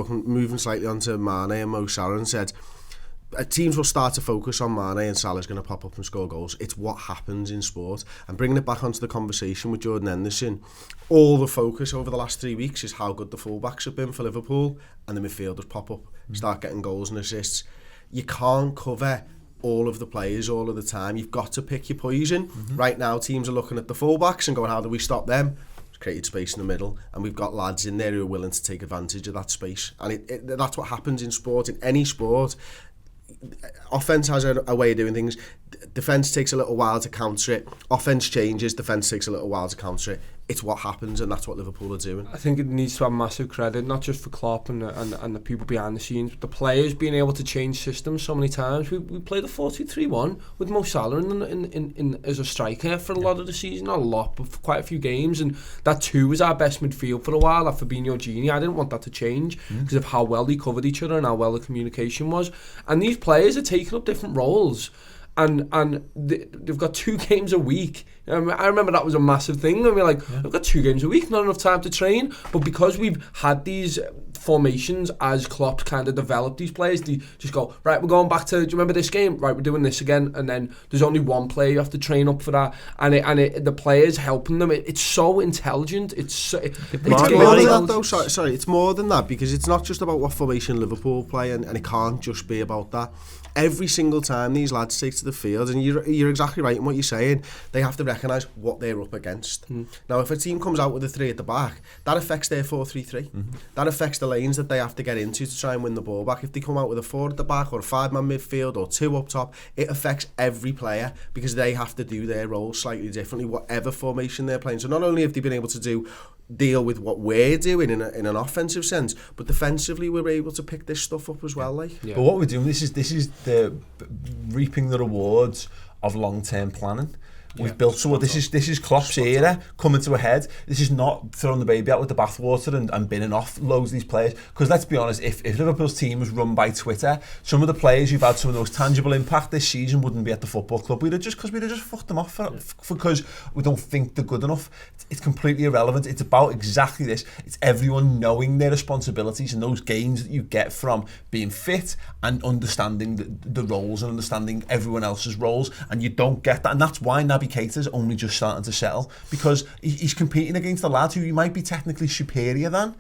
D: moving slightly onto Mane and Mo Salah, and said, teams will start to focus on Mane and Salah's going to pop up and score goals. It's what happens in sport. And bringing it back onto the conversation with Jordan Henderson, all the focus over the last 3 weeks is how good the fullbacks have been for Liverpool, and the midfielders pop up, start getting goals and assists. You can't cover all of the players all of the time. You've got to pick your poison. Right now, teams are looking at the fullbacks and going, how do we stop them? Created space in the middle, and we've got lads in there who are willing to take advantage of that space. And that's what happens in sport, in any sport. Offense has a way of doing things. Defense takes a little while to counter it. Offense changes. Defense takes a little while to counter it. It's what happens, and that's what Liverpool are doing.
C: I think it needs to have massive credit, not just for Klopp and the people behind the scenes, but the players being able to change systems so many times. We played a 4-2-3-1 with Mo Salah in as a striker for a lot of the season, not a lot, but for quite a few games, and that too was our best midfield for a while. That Fabinho Gini, I didn't want that to change because of how well they covered each other and how well the communication was. And these players are taking up different roles. And they've got 2 games a week. I remember that was a massive thing. And we're like, I've got 2 games a week, not enough time to train. But because we've had these formations as Klopp kind of developed these players, they just go, right, we're going back to, do you remember this game? Right, we're doing this again. And then there's only one player you have to train up for that. And the players helping them. It's so intelligent. It's more
D: than that, though. Sorry, it's more than that, because it's not just about what formation Liverpool play, and it can't just be about that. Every single time these lads take to the field, and you're exactly right in what you're saying, they have to recognise what they're up against. Now, if a team comes out with a 3 at the back, that affects their 4-3-3. That affects the lanes that they have to get into to try and win the ball back. If they come out with a 4 at the back or a 5-man midfield or 2 up top, it affects every player because they have to do their role slightly differently, whatever formation they're playing. So not only have they been able to deal with what we're doing in an offensive sense, but defensively we're able to pick this stuff up as well. But
A: what we're doing, this is the reaping the rewards of long-term planning. We've built so this is Klopp's era coming to a head. This is not throwing the baby out with the bathwater and binning off loads of these players. Because let's be honest, if Liverpool's team was run by Twitter, some of the players who've had some of the most tangible impact this season wouldn't be at the football club. We'd have just fucked them off because we don't think they're good enough. It's completely irrelevant. It's about exactly this. It's everyone knowing their responsibilities and those gains that you get from being fit and understanding the roles and understanding everyone else's roles. And you don't get that, and that's why Naby Keita's only just starting to settle, because he's competing against a lad who he might be technically superior than,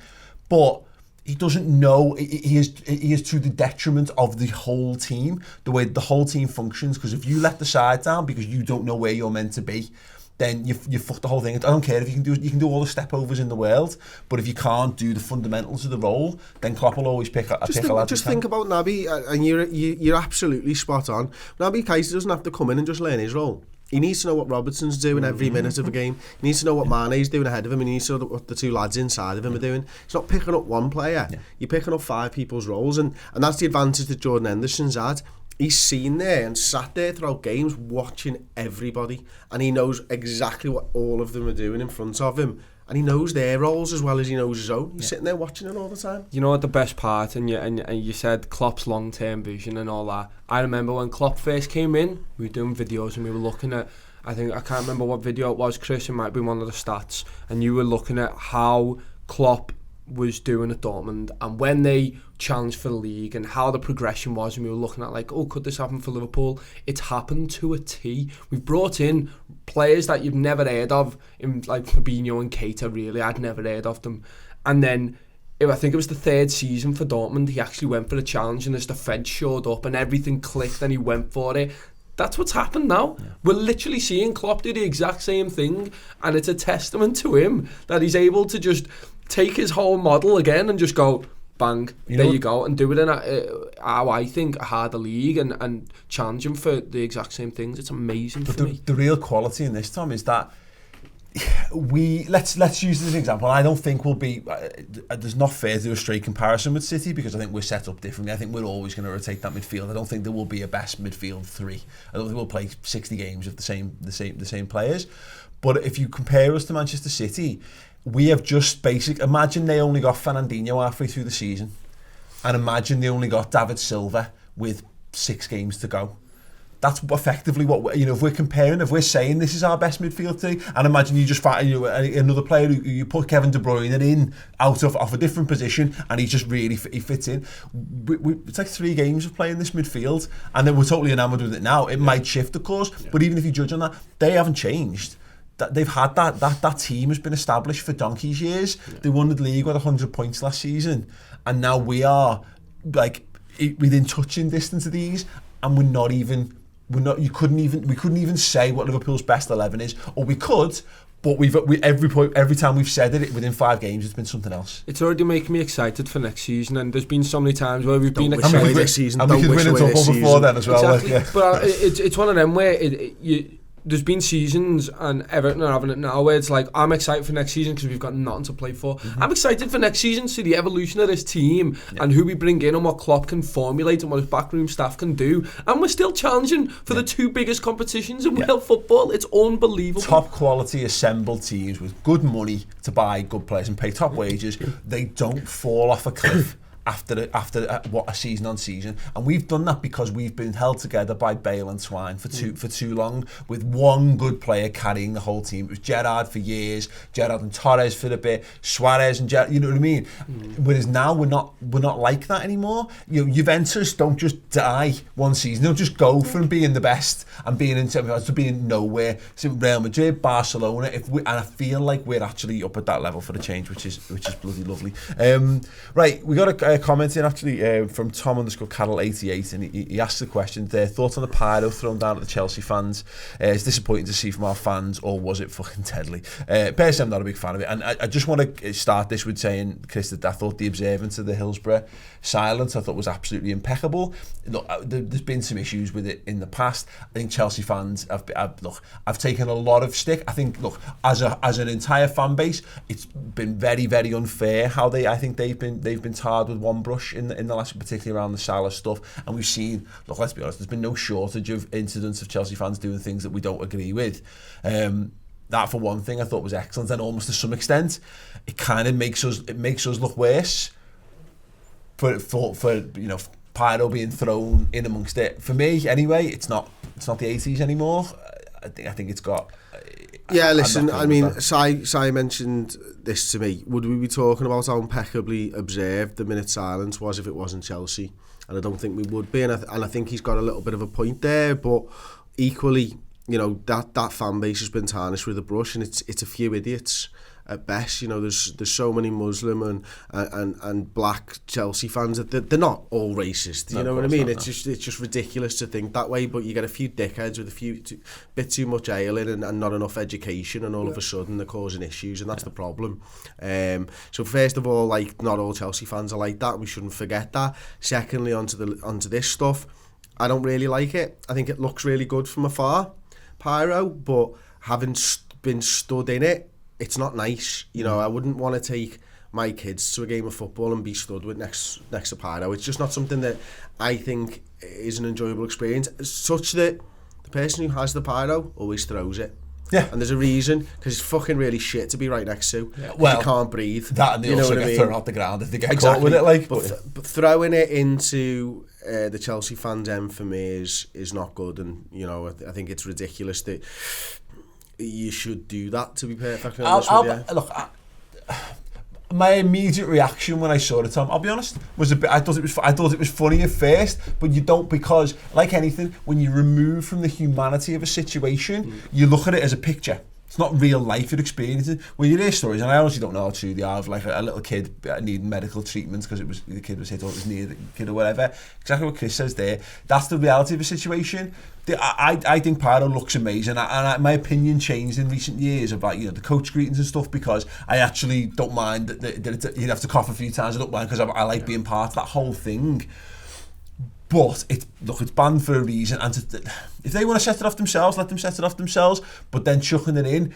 A: but he doesn't know. He is to the detriment of the whole team, the way the whole team functions. Because if you let the side down because you don't know where you're meant to be, then you fuck the whole thing. I don't care if you can do all the step overs in the world, but if you can't do the fundamentals of the role, then Klopp will always pick a lad.
D: Just think about Naby, and you're absolutely spot on. Naby Keita doesn't have to come in and just learn his role. He needs to know what Robertson's doing every minute of a game. He needs to know what Mane's doing ahead of him. He needs to know what the 2 lads inside of him are doing. It's not picking up one player. You're picking up 5 people's roles, and that's the advantage that Jordan Henderson's had. he's seen there and sat there throughout games watching everybody, and he knows exactly what all of them are doing in front of him, and he knows their roles as well as he knows his own. He's sitting there watching it all the time.
C: You know what the best part, and you said Klopp's long-term vision and all that. I remember when Klopp first came in, we were doing videos and we were looking at, I can't remember what video it was, Chris, it might be one of the stats, and you were looking at how Klopp was doing at Dortmund and when they challenged for the league and how the progression was, and we were looking at like, oh, could this happen for Liverpool? It's happened to a T. We've brought in players that you've never heard of, in like Fabinho and Keita, really. I'd never heard of them. And then I think it was the third season for Dortmund, he actually went for a challenge and his defence showed up and everything clicked and he went for it. That's what's happened now. Yeah. We're literally seeing Klopp do the exact same thing, and it's a testament to him that he's able to just take his whole model again and just go, bang, there you go, and do it in how I think a harder league and challenge him for the exact same things. It's amazing
A: but
C: for me.
A: The real quality in this, Tom, is that let's use this as an example. I don't think we'll be there's not fair to do a straight comparison with City because I think we're set up differently. I think we're always going to rotate that midfield. I don't think there will be a best midfield three. I don't think we'll play 60 games of the same players. But if you compare us to Manchester City, we have just imagine they only got Fernandinho halfway through the season, and imagine they only got David Silva with 6 games to go. That's effectively what if we're comparing, if we're saying this is our best midfield team, and imagine you just find another player who you put Kevin De Bruyne in off a different position, and he just really he fits in. It's like 3 games of playing this midfield, and then we're totally enamoured with it now. It might shift, of course, but even if you judge on that, they haven't changed. They've had that team has been established for donkey's years. Yeah. They won the league with 100 points last season, and now we are like within touching distance of these, and we couldn't even say what Liverpool's best 11 is, or we could, but every time we've said it within 5 games, it's been something else.
C: It's already making me excited for next season, and there's been so many times where we've been excited
D: this season,
A: and we could win a double before then as well.
C: Exactly. Like, but it's one of them where there's been seasons, and Everton are having it now, where it's like, I'm excited for next season because we've got nothing to play for. Mm-hmm. I'm excited for next season to see the evolution of this team and who we bring in and what Klopp can formulate and what his backroom staff can do. And we're still challenging for the 2 biggest competitions in world football. It's unbelievable.
A: Top quality assembled teams with good money to buy good players and pay top wages. They don't fall off a cliff after what a season on season, and we've done that because we've been held together by Bale and Twine for too long, with one good player carrying the whole team. It was Gerrard for years, Gerrard and Torres for a bit, Suarez and Gerrard, you know what I mean? Whereas now we're not like that anymore. Juventus don't just die one season; they'll just go from being the best and being in semi-finals to being nowhere. So Real Madrid, Barcelona, and I feel like we're actually up at that level for the change, which is bloody lovely. Right, we got a comment in actually from Tom_Carroll88, and he asked the question there: thoughts on the pyro thrown down at the Chelsea fans? It's disappointing to see from our fans, or was it fucking deadly? Personally, I'm not a big fan of it, and I just want to start this with saying, Chris, that I thought the observance of the Hillsborough silence I thought was absolutely impeccable. Look, there's been some issues with it in the past. I think Chelsea fans have taken a lot of stick. I think, look, as an entire fan base, it's been very, very unfair how I think they've been tarred with one brush in the last, particularly around the Salah stuff. And we've seen, look, let's be honest, there's been no shortage of incidents of Chelsea fans doing things that we don't agree with. That, for one thing, I thought was excellent, and almost to some extent, it kind of makes us look worse for pyro being thrown in amongst it. For me, anyway, it's not the 80s anymore. I think it's got.
D: Yeah, listen, I mean, Sai mentioned this to me. Would we be talking about how impeccably observed the minute silence was if it wasn't Chelsea? And I don't think we would be, and I think he's got a little bit of a point there, but equally, that fan base has been tarnished with a brush, and it's a few idiots at best. There's so many Muslim and black Chelsea fans that they're not all racist. You know what I mean? It's just ridiculous to think that way. But you get a few dickheads with a bit too much ale in and not enough education, and all of a sudden they're causing issues, and that's the problem. So first of all, like, not all Chelsea fans are like that. We shouldn't forget that. Secondly, onto this stuff, I don't really like it. I think it looks really good from afar, pyro, but having been stood in it, it's not nice. You know, I wouldn't want to take my kids to a game of football and be stood with next to Pyro. It's just not something that I think is an enjoyable experience, such that the person who has the Pyro always throws it.
A: Yeah.
D: And there's a reason, because it's fucking really shit to be right next to.
A: Yeah. Well,
D: you can't breathe.
A: That, and they also get thrown out the ground if they get caught with it. Like,
D: but throwing it into the Chelsea fans' end for me is not good. And, you know, I think it's ridiculous that you should do that, to be perfectly honest with you.
A: Look, my immediate reaction when I saw it, Tom, I'll be honest, was a bit. I thought it was funny at first, but you don't, because like anything, when you remove from the humanity of a situation, you look at it as a picture. It's not real life you're experiencing. When you hear stories, and I honestly don't know how true they are, of like a little kid needing medical treatment because the kid was hit or it was near the kid or whatever. Exactly what Chris says there. That's the reality of a situation. I think Pyro looks amazing, and my opinion changed in recent years about, you know, the coach greetings and stuff, because I actually don't mind that you'd have to cough a few times. I don't mind, because I like being part of that whole thing. But it's banned for a reason, and if they want to set it off themselves, let them set it off themselves. But then chucking it in,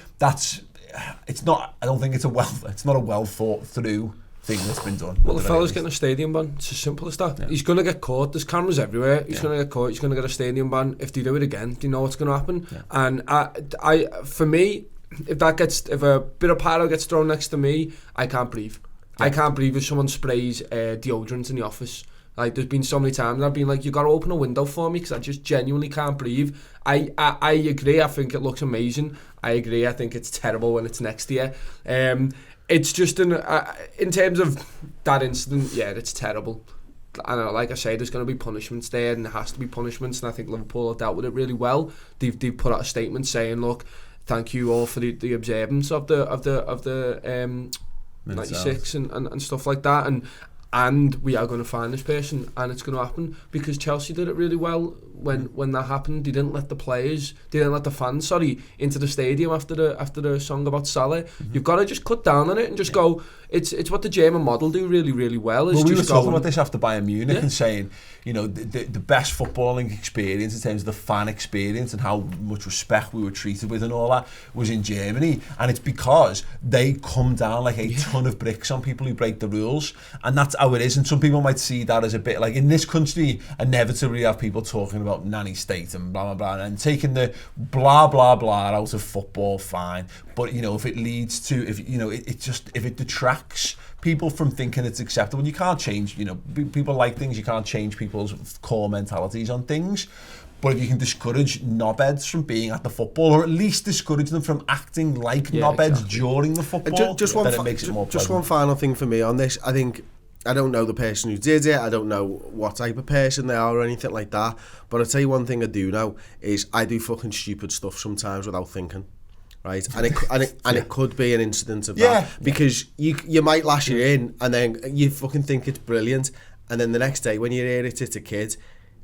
A: it's not. I don't think it's not a well thought through thing that's been done.
C: Well, the fella's getting a stadium ban. It's as simple as that. Yeah. He's going to get caught. There's cameras everywhere. He's going to get caught. He's going to get a stadium ban. If they do it again, do you know what's going to happen? Yeah. And I, for me, if a bit of Pyro gets thrown next to me, I can't breathe. Yeah. I can't breathe if someone sprays deodorant in the office. Like, there's been so many times I've been like, you got to open a window for me, because I just genuinely can't breathe. I agree. I think it looks amazing. I agree. I think it's terrible when it's next to you. It's just in terms of that incident, yeah, it's terrible. And like I say, there's going to be punishments there, and there has to be punishments. And I think Liverpool have dealt with it really well. They've put out a statement saying, look, thank you all for the observance of the 96 and stuff like that. And we are going to find this person, and it's going to happen, because Chelsea did it really well when that happened. They didn't let the fans into the stadium after the song about Salah. Mm-hmm. You've got to just cut down on it and just go. It's what the German model do really, really well.
A: Well, we were talking about this after Bayern Munich and saying, you know, the best footballing experience in terms of the fan experience and how much respect we were treated with and all that was in Germany, and it's because they come down like a ton of bricks on people who break the rules, and that's how it is. And some people might see that as a bit like, in this country, inevitably you have people talking about nanny state and blah blah blah, and taking the blah blah blah out of football, fine. But, you know, if it leads to, if it detracts people from thinking it's acceptable, you can't change, you know, people like things, you can't change people's core mentalities on things. But if you can discourage knobheads from being at the football, or at least discourage them from acting like knobheads during the football, then it makes it more pleasant.
D: Just one final thing for me on this. I think, I don't know the person who did it, I don't know what type of person they are or anything like that, but I'll tell you one thing I do know, is I do fucking stupid stuff sometimes without thinking. Right, and it could be an incident of that, because you might lash it in, and then you fucking think it's brilliant, and then the next day when you hear it's a kid,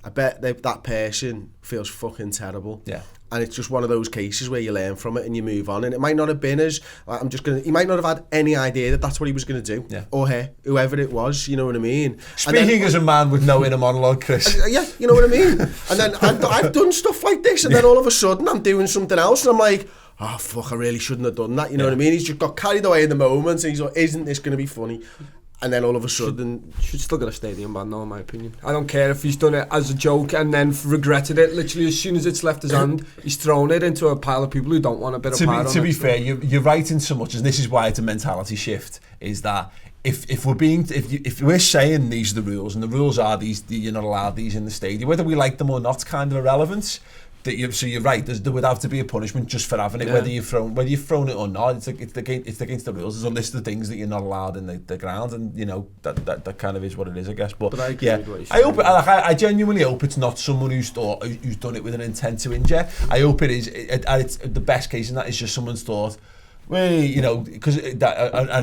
D: I bet that person feels fucking terrible. Yeah. And it's just one of those cases where you learn from it and you move on. And it might not have been he might not have had any idea that that's what he was going to do. Yeah. Or her, whoever it was, you know what I mean?
A: Speaking as a man with no inner monologue, Chris.
D: Yeah, you know what I mean? And then I've done stuff like this, and then all of a sudden I'm doing something else, and I'm like, oh fuck, I really shouldn't have done that, you know what I mean? He's just got carried away in the moment, and he's like, isn't this going to be funny? And then all of a sudden...
C: Should still get a stadium ban, though, in my opinion. I don't care if he's done it as a joke and then regretted it. Literally, as soon as it's left his hand, he's thrown it into a pile of people who don't want a bit of power on it.
A: To be fair, you're right in so much, and this is why it's a mentality shift, is that if we're saying these are the rules, and the rules are these, you're not allowed these in the stadium, whether we like them or not, kind of irrelevant. So you're right. There would have to be a punishment just for having it, whether you've thrown it or not. It's against the rules. There's a list of things that you're not allowed in the ground, and you know that kind of is what it is, I guess. But
C: I agree with what you're
A: saying. I genuinely hope it's not someone who's done it with an intent to injure. I hope it is. It's the best case in that is just someone's thought. Wait, you know, because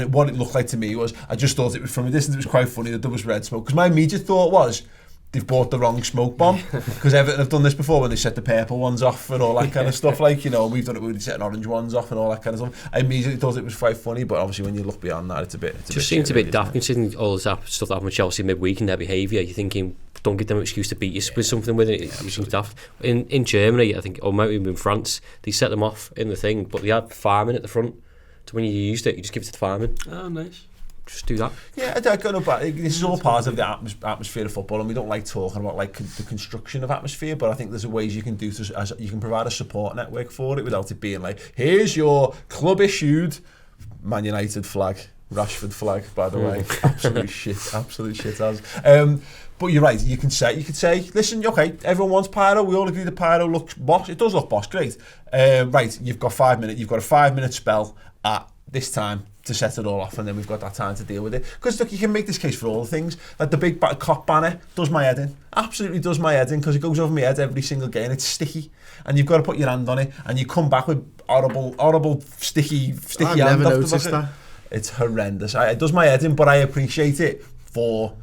A: what it looked like to me was, I just thought it was, from a distance, it was quite funny that there was red smoke. Because my immediate thought was, they've bought the wrong smoke bomb, because Everton have done this before when they set the purple ones off and all that kind of stuff, like, you know, we've done it with setting orange ones off and all that kind of stuff. I immediately thought it was quite funny, but obviously when you look beyond that, it just
B: seems a bit daft, considering all this stuff that happened with Chelsea midweek and their behaviour. You're thinking, don't give them an excuse to beat you with something with it. It seems daft. In Germany, I think, or maybe in France, they set them off in the thing, but they had firemen at the front So when you used it, you just give it to the fireman.
C: Oh, nice.
B: Just do that.
A: Yeah, I don't know, but this is all part of the atmosphere of football, and we don't like talking about like the construction of atmosphere, but I think there's ways you can do as you can provide a support network for it without it being like, here's your club issued Man United flag, Rashford flag, by the way. Absolute shit as. But you're right, you could say, listen, okay, everyone wants pyro, we all agree the pyro looks boss, it does look boss, great. Right, you've got a 5-minute spell at this time to set it all off, and then we've got that time to deal with it. Because look, you can make this case for all the things. Like the big cop banner does my head in. Absolutely does my head in, because it goes over my head every single game. It's sticky, and you've got to put your hand on it, and you come back with horrible sticky
D: I've
A: hand.
D: never noticed that.
A: It's horrendous. It does my head in, but I appreciate it for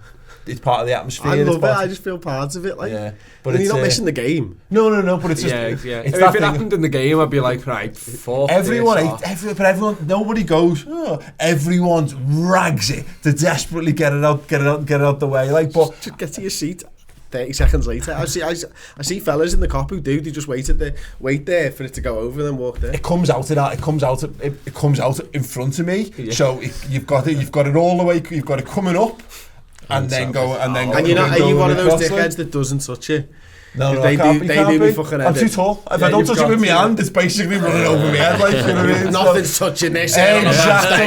A: it's part of the atmosphere.
D: I love it. I just feel part of it. Like,
A: yeah, but
D: you're not missing the game.
A: No. But it's just
C: It's if it happened in the game, I'd be like, right, fuck
A: everyone, nobody goes. Oh, everyone rags it to desperately get it out the way. Like, but
D: just get to your seat. 30 seconds later, I see fellas in the cop who do. They just wait there for it to go over and then walk there.
A: It comes out in front of me. Yeah. So you've got it all the way. You've got it coming up. And then go.
D: And are you one of those dickheads that doesn't touch it?
A: No,
D: they do me fucking head.
A: I'm too tall. If I don't touch it with my hand, it's basically running over my head. Like, you know what I mean?
D: Nothing's touching this.
A: Exactly.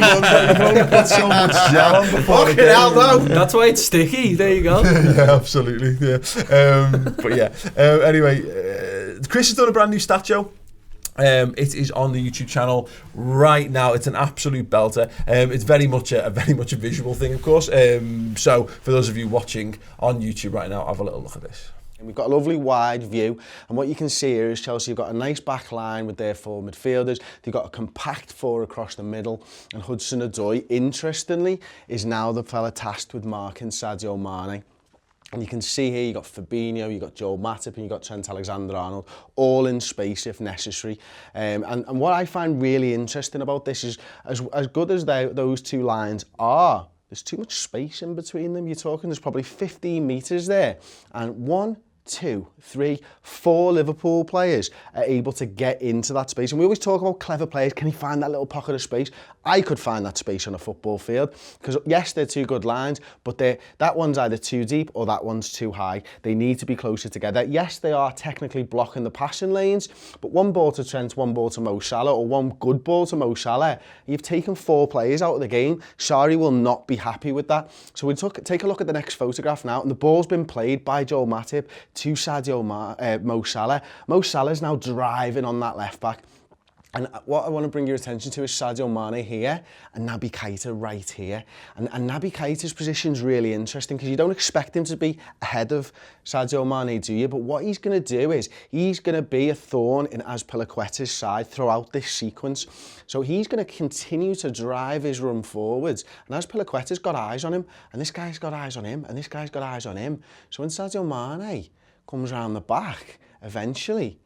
A: You've only put so much gel on before the game.
C: That's why it's sticky. There you go.
A: Yeah, absolutely. Yeah. But yeah. Anyway, Chris has done a brand new stat show. It is on the YouTube channel right now. It's an absolute belter. It's very much a visual thing, of course. So for those of you watching on YouTube right now, have a little look at this.
D: And we've got a lovely wide view, and what you can see here is Chelsea have got a nice back line with their four midfielders. They've got a compact four across the middle, and Hudson-Odoi, interestingly, is now the fella tasked with marking Sadio Mane. And you can see here, you've got Fabinho, you've got Joel Matip, and you've got Trent Alexander-Arnold, all in space if necessary. And what I find really interesting about this is, as good as those two lines are, there's too much space in between them. You're talking, there's probably 15 metres there. And 1, 2, 3, 4 Liverpool players are able to get into that space. And we always talk about clever players. Can he find that little pocket of space? I could find that space on a football field, because yes, they're two good lines, but that one's either too deep or that one's too high. They need to be closer together. Yes, they are technically blocking the passing lanes, but one ball to Trent, one ball to Mo Salah, or one good ball to Mo Salah, you've taken 4 players out of the game. Sarri will not be happy with that. So we'll take a look at the next photograph now, and the ball's been played by Joel Matip to Mo Salah. Mo Salah's now driving on that left back. And what I want to bring your attention to is Sadio Mane here and Naby Keita right here. And Naby Keita's position's really interesting, because you don't expect him to be ahead of Sadio Mane, do you? But what he's going to do is he's going to be a thorn in Azpilicueta's side throughout this sequence. So he's going to continue to drive his run forwards. And Azpilicueta's got eyes on him, and this guy's got eyes on him, and this guy's got eyes on him. So when Sadio Mane comes around the back, eventually,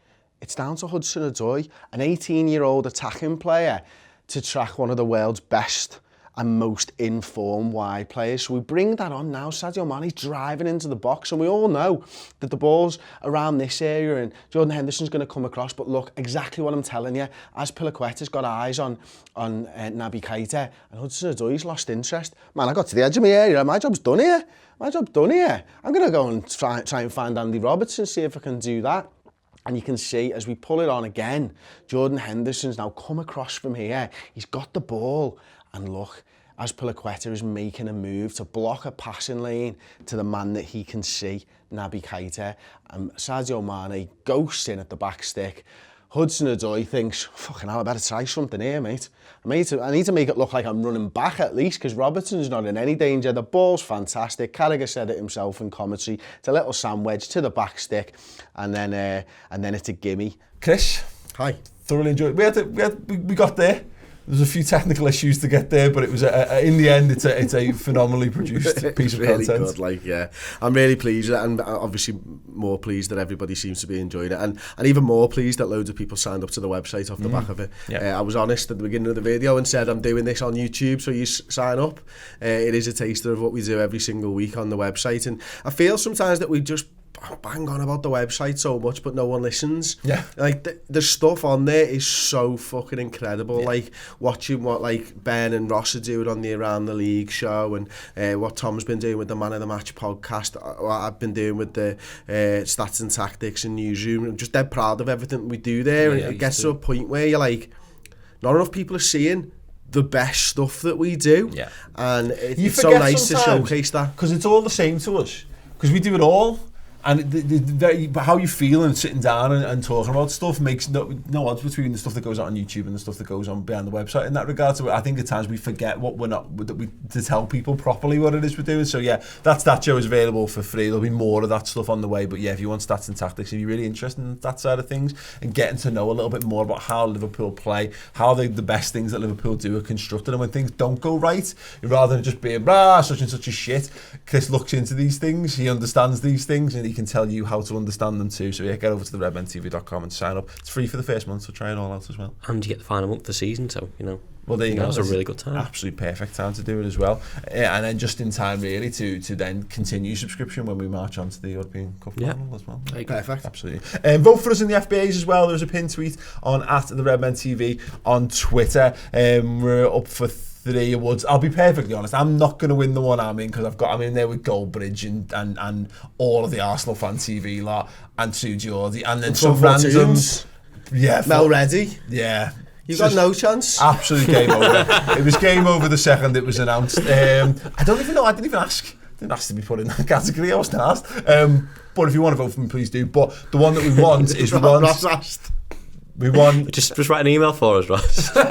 D: it's down to Hudson-Odoi, an 18-year-old attacking player, to track one of the world's best and most informed wide players. So we bring that on now. Sadio Mane's driving into the box, and we all know that the ball's around this area and Jordan Henderson's going to come across. But look, exactly what I'm telling you, Azpilicueta's got eyes on Naby Keita, and Hudson-Odoi's lost interest. Man, I got to the edge of my area. My job's done here. I'm going to go and try and find Andy Robertson, see if I can do that. And you can see, as we pull it on again, Jordan Henderson's now come across from here. He's got the ball. And look, Azpilicueta is making a move to block a passing lane to the man that he can see, Naby Keita. And Sadio Mane ghosts in at the back stick. Hudson-Odoi thinks, fucking hell, I better try something here, mate. I need to make it look like I'm running back at least, because Robertson's not in any danger. The ball's fantastic. Carragher said it himself in commentary. It's a little sandwich to the back stick, and then it's a gimme.
A: Chris,
D: hi.
A: Thoroughly enjoyed. We got there. There's a few technical issues to get there, but it was in the end, it's a phenomenally produced piece of
D: really
A: content.
D: Good, yeah, I'm really pleased, and obviously more pleased that everybody seems to be enjoying it, and even more pleased that loads of people signed up to the website off the back of it. Yeah. I was honest at the beginning of the video and said I'm doing this on YouTube, so you sign up. It is a taster of what we do every single week on the website, and I feel sometimes that we just bang on about the website so much, but no one listens.
A: Yeah.
D: Like, the stuff on there is so fucking incredible. Yeah. Like, watching what, like, Ben and Ross are doing on the Around the League show, and what Tom's been doing with the Man of the Match podcast, what I've been doing with the Stats and Tactics and Newsroom. I'm just dead proud of everything we do there, and it gets to a point where you're like, not enough people are seeing the best stuff that we do, and it's so nice to showcase that,
A: because it's all the same to us, because we do it all. And but how you feel and sitting down and talking about stuff makes no odds between the stuff that goes out on YouTube and the stuff that goes on behind the website in that regard. So I think at times we forget what we're not, to tell people properly what it is we're doing. So yeah, that show is available for free. There'll be more of that stuff on the way. But yeah, if you want Stats and Tactics, if you're really interested in that side of things and getting to know a little bit more about how Liverpool play, how the best things that Liverpool do are constructed, and when things don't go right, rather than just being such and such a shit, Chris looks into these things, he understands these things, and he can tell you how to understand them too. So yeah, get over to the redmentv.com and sign up. It's free for the first month, so try it all out as well.
B: And you get the final month of the season, so
A: well, there you go.
B: It's a really good time.
A: Absolutely perfect time to do it as well. And then just in time really to then continue subscription when we march on to the European Cup final as well.
D: Perfect.
A: Absolutely. Vote for us in the FBAs as well. There's a pin tweet on @theredmentv on Twitter. We're up for 3 awards. I'll be perfectly honest, I'm not going to win the one I'm in, because I'm in there with Goldbridge and all of the Arsenal fan TV lot and Sue Geordie, and then some randoms. Yeah,
D: Mel Reddy.
A: Yeah.
D: You got no chance.
A: Absolute game over. It was game over the second it was announced. I don't even know. I didn't even ask. Didn't ask to be put in that category. I wasn't asked. But if you want to vote for me, please do. But the one that we want is
D: Ross asked.
A: We want
B: just write an email for us, Ross. No,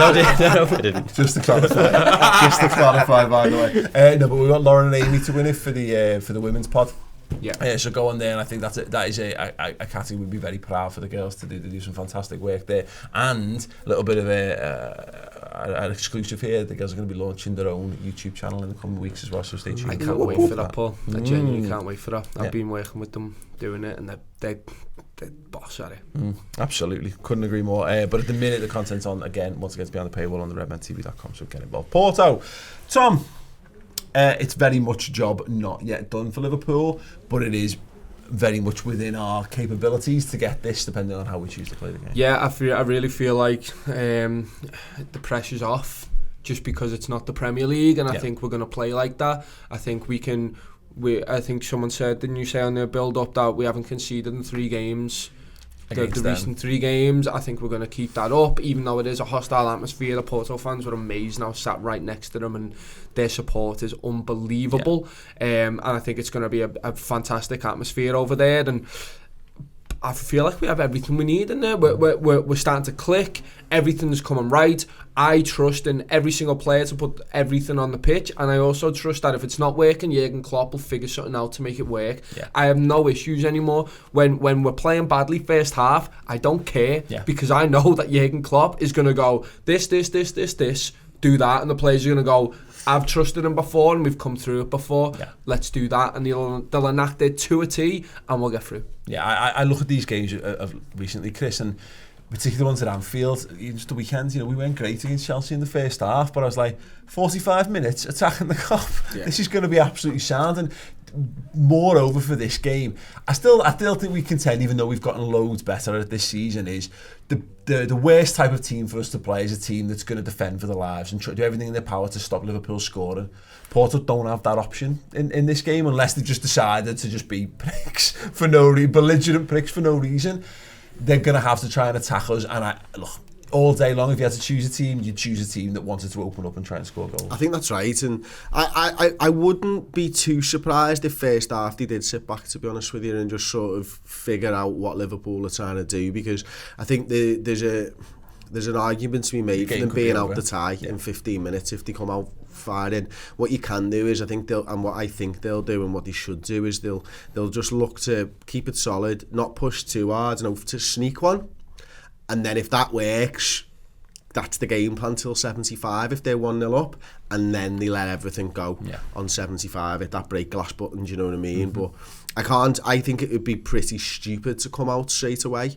B: I didn't.
A: Just to clarify, by the way. No, but we want Lauren and Amy to win it for the women's pod. Yeah. So go on there, and I think that is a category we'd be very proud for the girls to do. They do some fantastic work there, and a little bit of an exclusive here. The girls are going to be launching their own YouTube channel in the coming weeks as well. So stay tuned.
C: I can't wait for that, Paul. I genuinely can't wait for that. I've been working with them doing it, and they're boss at it.
A: Absolutely, couldn't agree more. But at the minute, the content's on again. Once again, it's behind the paywall on the redmentv.com. So get involved. Porto, Tom. It's very much a job not yet done for Liverpool, but it is very much within our capabilities to get this, depending on how we choose to play the game.
C: Yeah, I really feel like the pressure's off, just because it's not the Premier League, and I think we're going to play like that. I think I think someone said, didn't you say on the build-up, that we haven't conceded in 3 games? The recent 3 games, I think we're going to keep that up, even though it is a hostile atmosphere. The Porto fans were amazing. I was sat right next to them, and their support is unbelievable. And I think it's going to be a fantastic atmosphere over there. And I feel like we have everything we need in there. We're starting to click. Everything's coming right. I trust in every single player to put everything on the pitch, and I also trust that if it's not working, Jurgen Klopp will figure something out to make it work. I have no issues anymore. When we're playing badly first half, I don't care, because I know that Jurgen Klopp is going to go this, do that, and the players are going to go, I've trusted him before and we've come through it before, let's do that, and they'll enact it to a T, and we'll get through.
A: I look at these games of recently, Chris, and particularly the ones at Anfield, just the weekends, we weren't great against Chelsea in the first half, but I was like, 45 minutes attacking the Kop, this is going to be absolutely sound. And moreover, for this game, I still think we contend, even though we've gotten loads better at this season, is the worst type of team for us to play is a team that's going to defend for their lives and try to do everything in their power to stop Liverpool scoring. Porto don't have that option in this game, unless they've just decided to just be pricks for no reason, belligerent pricks for no reason. They're going to have to try and attack us, and look, all day long, if you had to choose a team, you'd choose a team that wanted to open up and try and score goals.
D: I think that's right, and I wouldn't be too surprised if first half they did sit back, to be honest with you, and just sort of figure out what Liverpool are trying to do, because I think there's an argument to be made for them being out the tie in 15 minutes if they come out firing. What you can do is, what I think they'll do, and what they should do, is they'll just look to keep it solid, not push too hard, and hope to sneak one. And then if that works, that's the game plan till 75 if they're 1-0 up. and then they let everything go on 75, hit that break glass button, do you know what I mean? But I think it would be pretty stupid to come out straight away,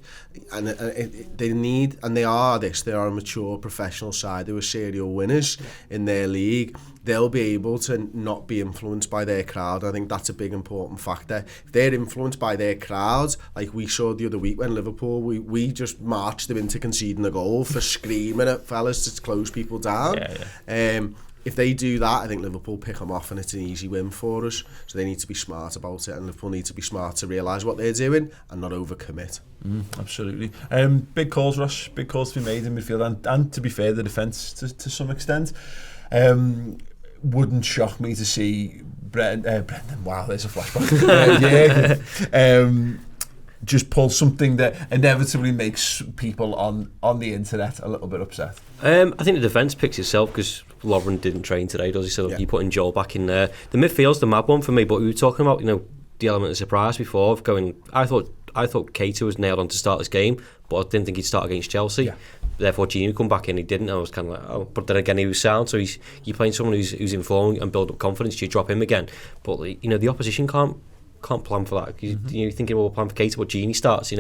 D: and they are a mature professional side who are serial winners in their league. They'll be able to not be influenced by their crowd. I think that's a big important factor. If they're influenced by their crowds, like we saw the other week when Liverpool, we just marched them into conceding a goal for screaming at fellas to close people down. If they do that, I think Liverpool pick them off and it's an easy win for us. So they need to be smart about it, and Liverpool need to be smart to realise what they're doing and not overcommit.
A: Absolutely. Big calls, Ross. Big calls to be made in midfield, and to be fair, the defence to some extent. Wouldn't shock me to see Brendan. Wow, there's a flashback. Just pull something that inevitably makes people on the internet a little bit upset.
B: I think the defence picks itself because Lovren didn't train today, does he? So you putting Joel back in there. The midfield's the mad one for me, but we were talking about, the element of surprise before of going. I thought Keita was nailed on to start this game, but I didn't think he'd start against Chelsea. Therefore, Gini would come back in. He didn't. I was kind of like, oh, but then again, he was sound. So you're playing someone who's in form and build up confidence. You drop him again, but the opposition can't plan for that. You're thinking, well, we'll plan for Keita, but Gini starts.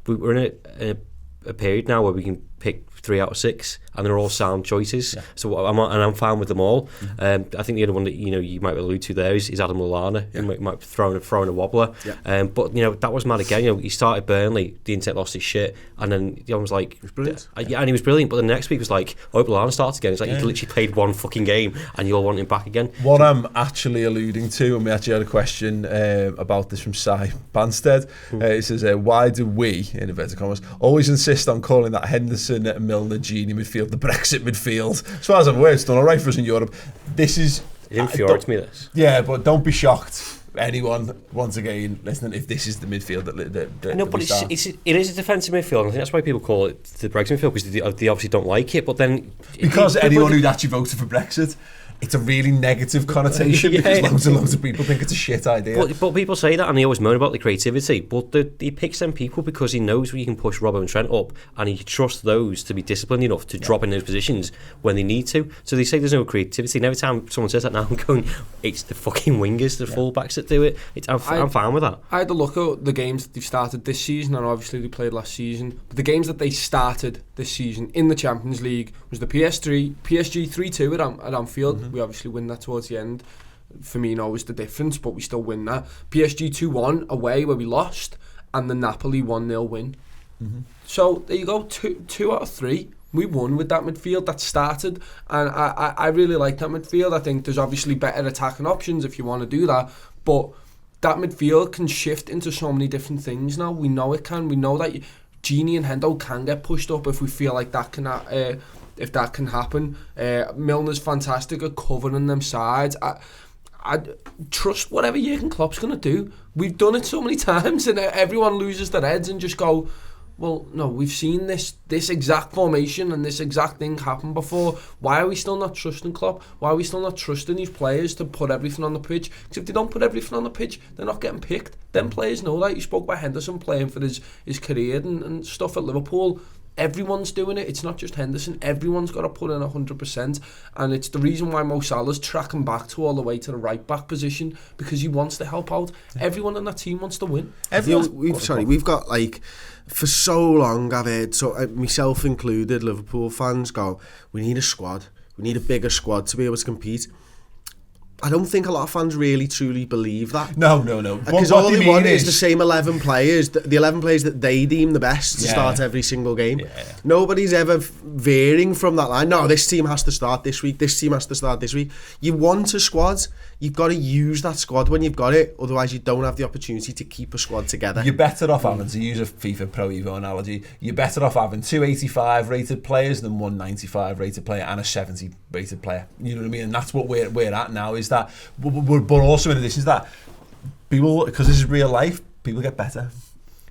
B: We're in a period now where we can pick 3 out of 6, and they're all sound choices. So I'm fine with them all. I think the other one that you might allude to there is Adam Lallana. He might be throwing a wobbler. But that was mad again. He started Burnley, the internet lost his shit, and then he was like,
D: he was brilliant.
B: And he was brilliant. But the next week was like, I hope Lallana starts again. It's like he literally played one fucking game, and you all want him back again.
A: What I'm actually alluding to, and we actually had a question about this from Sai Banstead. It says, why do we, in inverted commas, always insist on calling that Henderson, Milner, Gini midfield the Brexit midfield? As far as I'm aware, it's done all right for us in Europe. This is...
B: It infuriates me, this.
A: Yeah, but don't be shocked, anyone, once again, listening, if this is the midfield that
B: no, but it is a defensive midfield. I think that's why people call it the Brexit midfield, because they obviously don't like it, but then...
A: Because anyone who'd actually voted for Brexit... It's a really negative connotation because loads and loads of people think it's a shit idea.
B: But people say that and they always moan about the creativity. But he picks them people because he knows where you can push Robbo and Trent up, and he trusts those to be disciplined enough to drop in those positions when they need to. So they say there's no creativity. And every time someone says that now, I'm going, it's the fucking wingers, the full-backs that do it. I'm fine with that.
C: I had a look at the games that they've started this season, and obviously they played last season. But the games that they started this season in the Champions League was the PSG 3-2 at Anfield. We obviously win that towards the end. Firmino was the difference, but we still win that. PSG 2-1 away where we lost, and the Napoli 1-0 win. So there you go, two out of 3. We won with that midfield that started, and I really like that midfield. I think there's obviously better attacking options if you want to do that, but that midfield can shift into so many different things now. We know it can. We know that Gini and Hendo can get pushed up if we feel like that can if that can happen. Milner's fantastic at covering them sides. I trust whatever Jurgen Klopp's going to do. We've done it so many times, and everyone loses their heads and just go, well, no, we've seen this exact formation and this exact thing happen before. Why are we still not trusting Klopp? Why are we still not trusting these players to put everything on the pitch? Because if they don't put everything on the pitch, they're not getting picked. Them players know that. You spoke about Henderson playing for his career and stuff at Liverpool. Everyone's doing it. It's not just Henderson. Everyone's got to put in 100%, and it's the reason why Mo Salah's tracking back to all the way to the right back position, because he wants to help out. Everyone on that team wants to win.
D: We've got like, for so long I've heard, myself included, Liverpool fans go, we need a squad. We need a bigger squad to be able to compete. I don't think a lot of fans really truly believe that.
A: No.
D: Because all they want is the same 11 players, the 11 players that they deem the best to start every single game. Nobody's ever veering from that line. No, this team has to start this week, this team has to start this week. You want a squad, you've got to use that squad when you've got it, otherwise you don't have the opportunity to keep a squad together.
A: You're better off having, to use a FIFA Pro Evo analogy, you're better off having 2 85 rated players than 1 95 rated player and a 70 rated player. You know what I mean? And that's what we're at now, is that, but also in addition to that, people, because this is real life, people get better.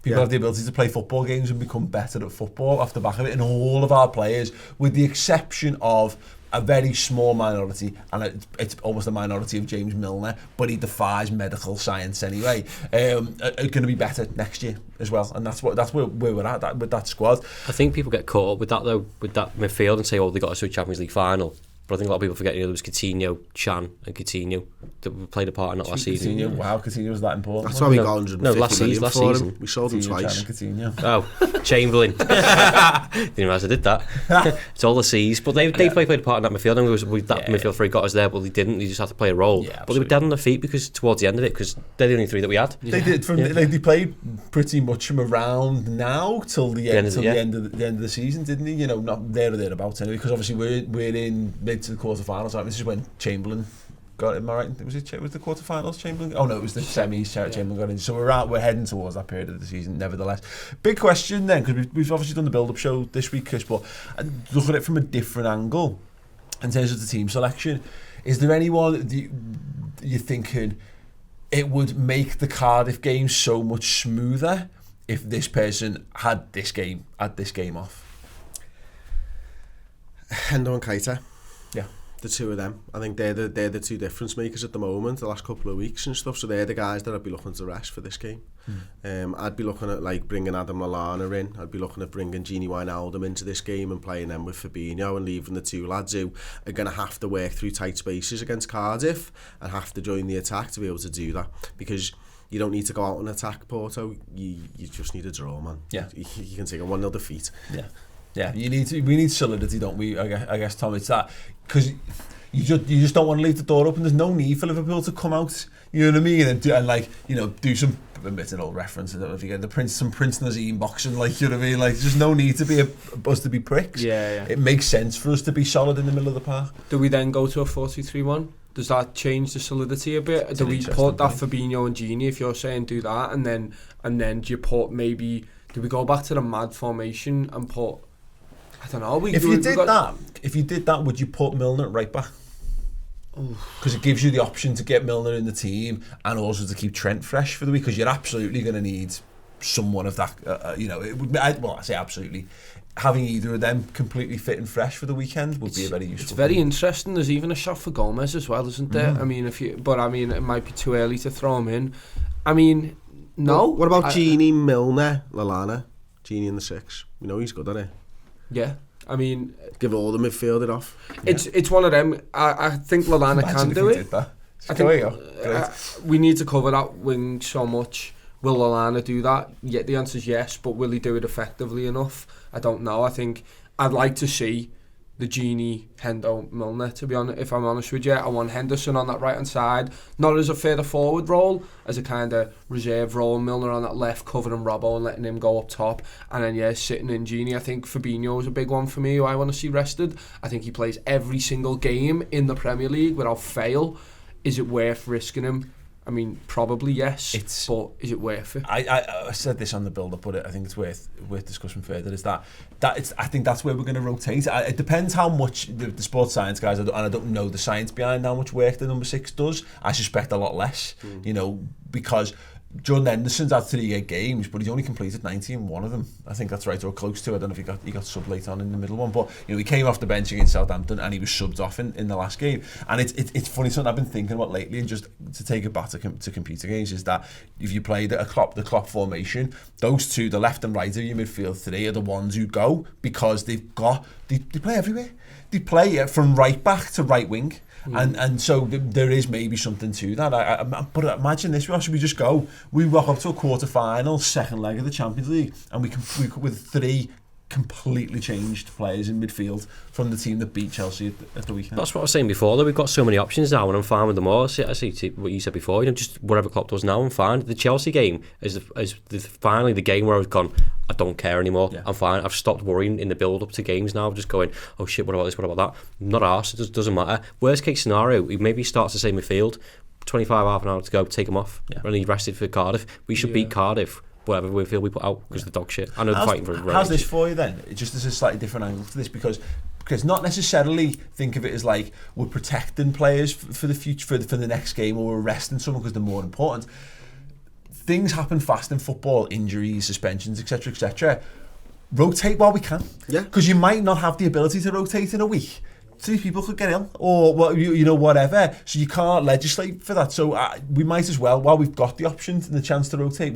A: People have the ability to play football games and become better at football off the back of it, and all of our players, with the exception of a very small minority, and it's almost a minority of James Milner, but he defies medical science anyway, are going to be better next year as well, and that's where we're at with that squad.
B: I think people get caught up with that though, with that midfield, and say, oh, they got us to a Champions League final. But I think a lot of people forget, there was Coutinho, Chan and Coutinho that played a part in that last season.
A: Coutinho, wow, Coutinho was that important.
D: That's why we got 150 million
B: last
D: for
B: season.
D: him. We sold him twice.
B: Oh, Chamberlain. Didn't realise I did that. It's all the C's. But they played a part in that midfield, and that midfield three got us there, but they didn't. They just had to play a role.
A: Yeah,
B: but they were dead on their feet because towards the end of it, because they're the only three that we had.
A: They did. They played pretty much from around now till the end of the season, didn't they? Not there or thereabouts anyway. Because obviously we're in mid to the quarterfinals. This is when Chamberlain got it. Am I right? Was the quarterfinals Chamberlain? Oh no, it was the semis. Chamberlain got in. So we're heading towards that period of the season. Nevertheless, big question then, because we've obviously done the build-up show this week, Chris, but look at it from a different angle in terms of the team selection. Is there anyone that you're thinking it would make the Cardiff game so much smoother if this person had this game off?
D: Hendo and Keita.
A: Yeah.
D: The two of them. I think they're the two difference makers at the moment, the last couple of weeks and stuff. So they're the guys that I'd be looking to rest for this game. I'd be looking at bringing Adam Lallana in. I'd be looking at bringing Gini Wijnaldum into this game and playing them with Fabinho and leaving the two lads who are going to have to work through tight spaces against Cardiff and have to join the attack to be able to do that, because you don't need to go out and attack Porto. You just need a draw, man.
A: Yeah.
D: You can take a 1-0 defeat.
A: Yeah, we need solidity, don't we? I guess, Tom, it's that, because you just don't want to leave the door open. There's no need for Liverpool to come out, you know what I mean, and do some, admit an old reference, I don't know if you get some Prince Nazim boxing, you know what I mean, there's no need to be us to be pricks.
C: Yeah.
A: It makes sense for us to be solid in the middle of the park.
C: Do we then go to a 4-2-3-1? Does that change the solidity a bit? Do we put that Fabinho and Gini, if you're saying do that, and then do you put maybe, do we go back to the mad formation and put, I don't know.
A: If you did that, would you put Milner at right back? Because it gives you the option to get Milner in the team and also to keep Trent fresh for the week, because you're absolutely going to need someone of that. I say absolutely. Having either of them completely fit and fresh for the weekend would be a very useful.
C: It's very interesting. There's even a shot for Gomez as well, isn't there? I mean, it might be too early to throw him in. I mean, no.
D: What about Gini, Milner, Lallana? Gini in the 6. He's good at it.
C: Yeah, I mean,
D: give all the midfield it off.
C: It's one of them. I think Lallana can do it. I think we need to cover that wing so much. Will Lallana do that? Yeah, the answer is yes, but will he do it effectively enough? I don't know. I think I'd like to see the Gini, Hendo, Milner, to be honest, if I'm honest with you. I want Henderson on that right hand side, not as a further forward role, as a kind of reserve role. Milner on that left, covering Robbo and letting him go up top, and then sitting in Gini. I think Fabinho is a big one for me, who I want to see rested. I think he plays every single game in the Premier League without fail. Is it worth risking him? I mean, probably yes, but is it worth it?
A: I said this on the build-up, but I think it's worth discussing further. Is that I think that's where we're going to rotate. It depends how much the sports science guys, and I don't know the science behind how much work the number 6 does. I suspect a lot less, because Jordan Henderson's had 3 games, but he's only completed 90 in one of them. I think that's right, or close to. I don't know if he got subbed late on in the middle one, but he came off the bench against Southampton and he was subbed off in the last game. And it's funny, something I've been thinking about lately, and just to take it back to compete against, is that if you play the Klopp formation, those two, the left and right of your midfield 3, are the ones who go, because they play everywhere. They play from right back to right wing. And so there is maybe something to that. But imagine this: we just go, we rock up to a quarter-final, second leg of the Champions League, and we with 3 completely changed players in midfield from the team that beat Chelsea at the weekend.
B: That's what I was saying before, though. We've got so many options now, and I'm fine with them all. I see what you said before. Just whatever Klopp does now, I'm fine. The Chelsea game is finally the game where I've gone, I don't care anymore. Yeah. I'm fine. I've stopped worrying in the build-up to games now. I'm just going, oh shit, what about this, what about that? I'm not arsed, it doesn't matter. Worst case scenario, he maybe starts the same midfield, 25, half an hour to go, take him off, and he rested for Cardiff. We should beat Cardiff, whatever we feel we put out, because the dog shit. I know they're fighting for it.
A: How's this for you then? Just as a slightly different angle to this, because not necessarily think of it as like we're protecting players for the future, for the next game, or we're resting someone because they're more important. Things happen fast in football, injuries, suspensions, etc., etc. Rotate while we can, because you might not have the ability to rotate in a week. 3 people could get ill, or whatever. So you can't legislate for that. So we might as well, while we've got the options and the chance to rotate.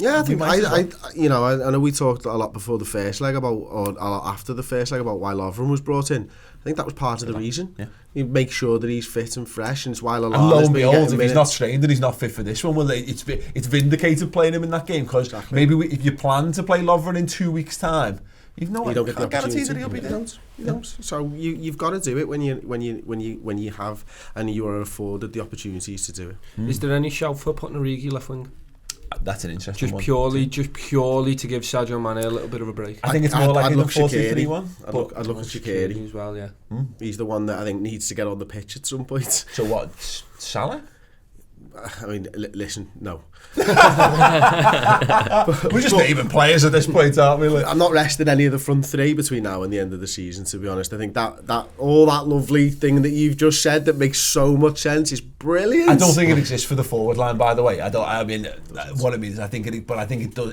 D: I know we talked a lot before the first leg about, or after the first leg, about why Lovren was brought in. I think that was part of the reason.
A: Yeah.
D: You make sure that he's fit and fresh, and while
A: And lo and behold, if he's not trained and he's not fit for this one, well, it's vindicated playing him in that game, because maybe if you plan to play Lovren in 2 weeks' time, you don't get the guarantee that he'll be there.
D: You don't. So you've got to do it when you have and you are afforded the opportunities to do it.
C: Is there any shout for putting Origi left wing?
A: That's an interesting one.
C: Just purely to give Sadio Mane a little bit of a break.
A: I think it's more like in the 4-3-1 one.
D: I'd look at Shaqiri
C: as well, yeah.
D: He's the one that I think needs to get on the pitch at some point.
A: So what, Salah?
D: I mean, listen, no.
A: We're just naming players at this point, aren't we?
D: I'm not resting any of the front three between now and the end of the season, to be honest. I think that all that lovely thing that you've just said that makes so much sense is brilliant.
A: I don't think it exists for the forward line, by the way. What it means, I think it does.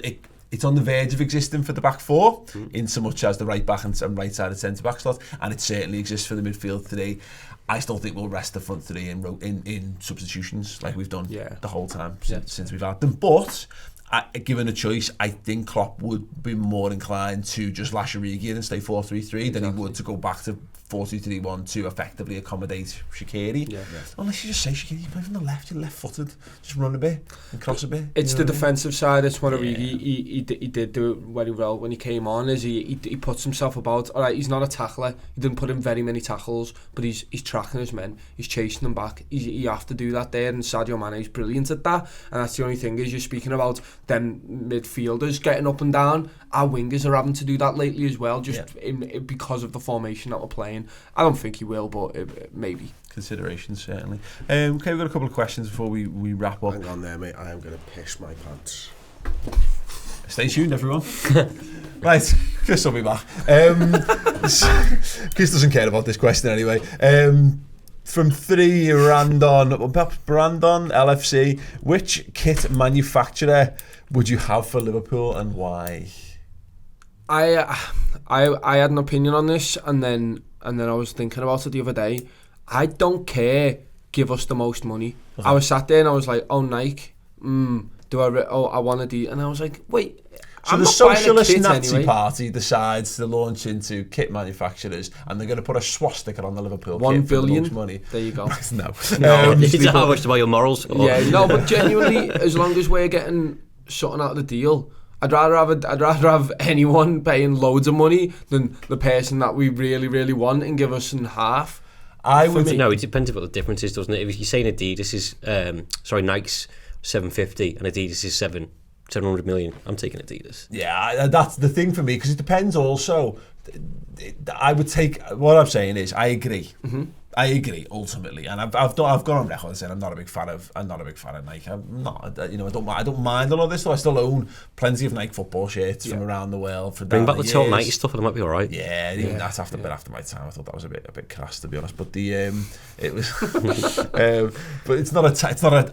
A: It's on the verge of existing for the back four, in so much as the right back and right sided centre back slot, and it certainly exists for the midfield today. I still think we'll rest the front three in substitutions like we've done the whole time since we've had them. But given a choice, I think Klopp would be more inclined to just lash Origi and stay 4-3-3 than he would to go back to 4-2-3-1 to effectively accommodate Shaqiri. Unless you just say, Shaqiri, you play from the left, you're left-footed, just run a bit and cross a bit.
C: It's the defensive side. It's what Origi he did do it very well when he came on. Is he puts himself about. All right, he's not a tackler. He didn't put in very many tackles, but he's tracking his men. He's chasing them back. You have to do that there, and Sadio Mane is brilliant at that. And that's the only thing is you're speaking about then midfielders getting up and down. Our wingers are having to do that lately as well, because of the formation that we're playing. I don't think he will, but maybe. Consideration,
A: certainly. Okay, we've got a couple of questions before we wrap up.
D: Hang on there, mate. I am going to piss my pants.
A: Stay tuned, everyone. Right, Chris will be back. Chris doesn't care about this question anyway. From 3, Brandon LFC, which kit manufacturer would you have for Liverpool and why?
C: I had an opinion on this, and then I was thinking about it the other day. I don't care. Give us the most money. Okay. I was sat there and I was like, oh, Nike. I want to do, and I was like, wait.
A: So
C: I'm
A: the
C: not
A: Socialist Nazi
C: anyway.
A: Party decides to launch into kit manufacturers, and they're going to put a swastika on the Liverpool
C: $1
A: kit
C: billion.
A: For the most money.
C: There you go.
B: No, it's how much to buy your morals.
C: Yeah, no, but genuinely, as long as we're getting something out of the deal, I'd rather have anyone paying loads of money than the person that we really, really want and give us in half.
B: No, it depends on what the difference is, doesn't it? If you're saying Adidas is, Nike's 750 and Adidas is 700 million, I'm taking Adidas.
A: Yeah, that's the thing for me, because it depends also. I would take, what I'm saying is, I agree. I agree ultimately, and I've gone on record and said I'm not a big fan of Nike. I'm not, I don't mind a lot of this. Though I still own plenty of Nike football shirts from around the world.
B: Bring back the top Nike stuff, and it might be all right.
A: Yeah, even that's after my time. I thought that was a bit crass, to be honest. But it was, but it's not a tango.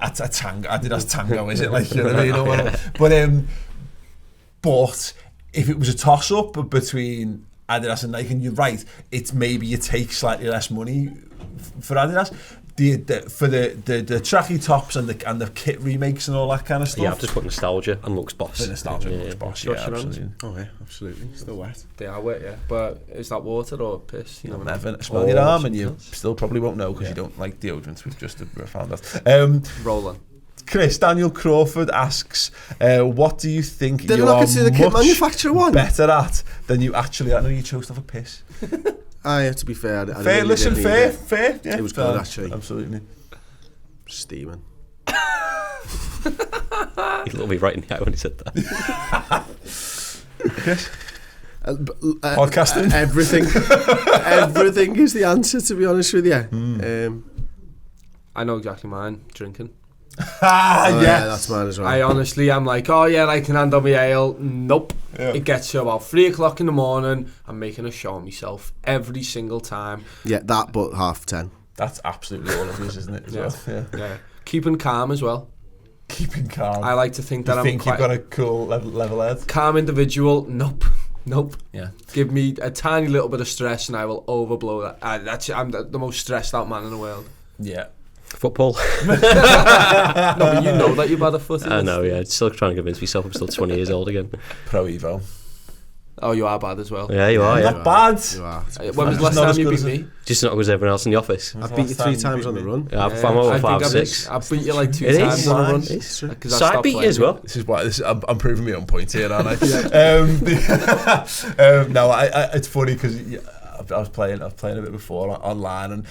A: Adidas tango, is it? Like, you know what I mean? But if it was a toss up between Adidas and Nike, and you're right, it's maybe you take slightly less money for Adidas. For the tracky tops and the kit remakes and all that kind of stuff.
B: Yeah, I've just put nostalgia and looks boss.
A: The nostalgia and looks boss. Yeah, absolutely.
D: Oh yeah, absolutely. Still wet.
C: They are wet, yeah. But is that water or piss?
A: You'll never smell your arm, and you still probably won't know because you don't like deodorants. We've just found that.
C: Roland.
A: Chris, Daniel Crawford asks, what do you think
D: you
A: are
D: the kit manufacturer one
A: better at than you actually are? I know you chose to have a piss.
D: I have to be fair.
A: Fair. Yeah,
D: it was good, actually.
A: Absolutely.
D: Steaming.
B: He looked me right in the eye when he said that.
A: Chris? Podcasting?
D: Everything is the answer, to be honest with you.
C: I know exactly mine. Drinking.
A: Yeah,
D: that's mine as well.
C: I'm like, I can handle my ale. Nope. It gets to about 3 o'clock in the morning. I'm making a show of myself every single time.
D: Yeah, that, but 10:30.
A: That's absolutely all of this, isn't it?
C: Yeah. Keeping calm as well.
A: Keeping calm.
C: I like to think that
A: you've got a cool level head.
C: Calm individual. Nope.
A: Yeah.
C: Give me a tiny little bit of stress and I will overblow that. I'm the most stressed out man in the world.
A: Yeah.
B: Football.
C: No, but you know that you've had a foot in
B: I know, yeah. Still trying to convince myself I'm still 20 years old again.
A: Pro Evo.
C: Oh, you are bad as well.
B: Yeah, you are.
A: I'm
B: Yeah.
A: not bad.
D: You are.
C: When was the last
A: not
C: time
A: as
C: you
A: good
C: beat
A: as
C: me?
B: Just not as good as everyone else in the office.
D: I've beat you 3 times on the run.
B: Yeah, I'm over 5-6.
C: I've beat you like 2
B: It
C: times
B: is.
C: on a run.
B: It's
C: true.
B: So I beat you as well.
A: This is why I'm proving me on point here, aren't I? No, it's funny because I was playing a bit before online, and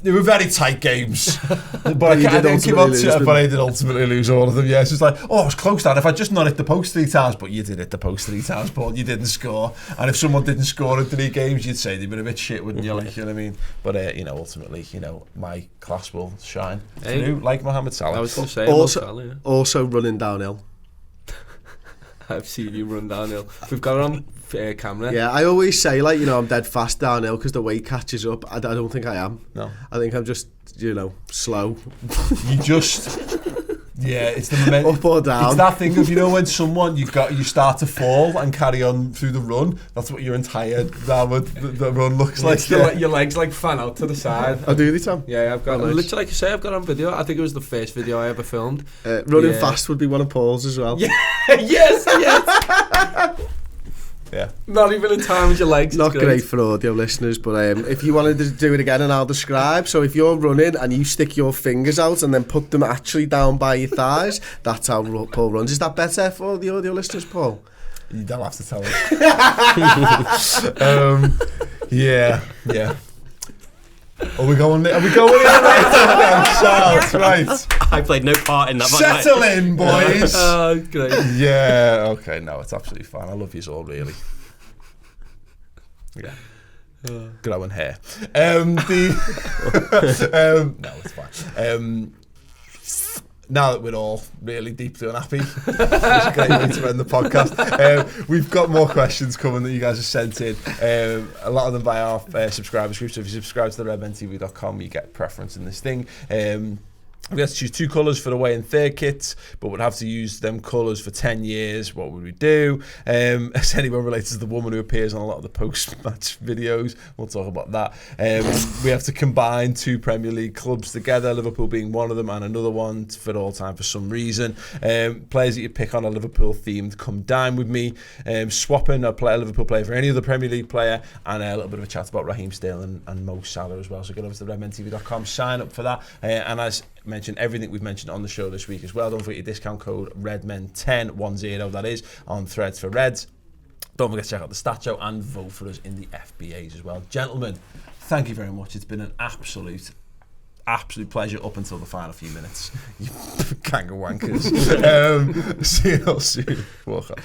A: they were very tight games. But I didn't keep up to it, but I did ultimately lose all of them. Yeah, so it's like, oh, I was close down. If I just not hit the post 3 times, but you did hit the post 3 times, Paul, you didn't score. And if someone didn't score in 3 games, you'd say they'd been a bit shit, wouldn't you? Like, you know what I mean? But ultimately, my class will shine through, like Mohamed Salah.
C: I was going to say
D: Also running downhill.
C: I've seen you run downhill. We've got it on camera.
D: Yeah, I always say, like, I'm dead fast downhill because the weight catches up. I don't think I am.
A: No.
D: I think I'm just, slow.
A: You just... Yeah, it's the momentum.
D: Up or down.
A: It's that thing of, when someone you start to fall and carry on through the run. That's what your entire the run looks like.
C: Your legs like fan out to the side.
D: Oh, do they, Tom?
C: Yeah, I've got literally, like you say, I've got on video. I think it was the first video I ever filmed.
D: Running fast would be one of Paul's as well.
C: Yeah. yes.
A: Yeah.
C: Not even in time with your legs.
D: Not great for audio listeners, but if you wanted to do it again, and I'll describe. So if you're running and you stick your fingers out and then put them actually down by your thighs, that's how Paul runs. Is that better for the audio listeners, Paul?
A: You don't have to tell us. Yeah. Are we going in right? Right.
B: I played no part in that.
A: Settle in, boys.
C: Oh, great.
A: Yeah. Okay. No, it's absolutely fine. I love you all, really. Yeah. Growing hair. No, it's fine. Now that we're all really deeply unhappy, it's a great way to end the podcast. We've got more questions coming that you guys have sent in. A lot of them by our subscribers group. So if you subscribe to the redmentv.com, you get preference in this thing. We have to choose 2 colours for away and third kits, but we'd have to use them colours for 10 years. What would we do? As anyone related to the woman who appears on a lot of the post-match videos, we'll talk about that. We have to combine 2 Premier League clubs together, Liverpool being one of them and another one for all time for some reason. Players that you pick on a Liverpool themed, come dine with me. Swapping a Liverpool player for any other Premier League player, and a little bit of a chat about Raheem Sterling and Mo Salah as well. So get over to the redmentv.com, sign up for that. And as mentioned, everything we've mentioned on the show this week as well. Don't forget your discount code Redmen10 that is on Threads for Reds. Don't forget to check out the Stat Show and vote for us in the FBAs as well. Gentlemen, thank you very much. It's been an absolute pleasure up until the final few minutes. You kangaroo wankers. See you all soon. Walk on.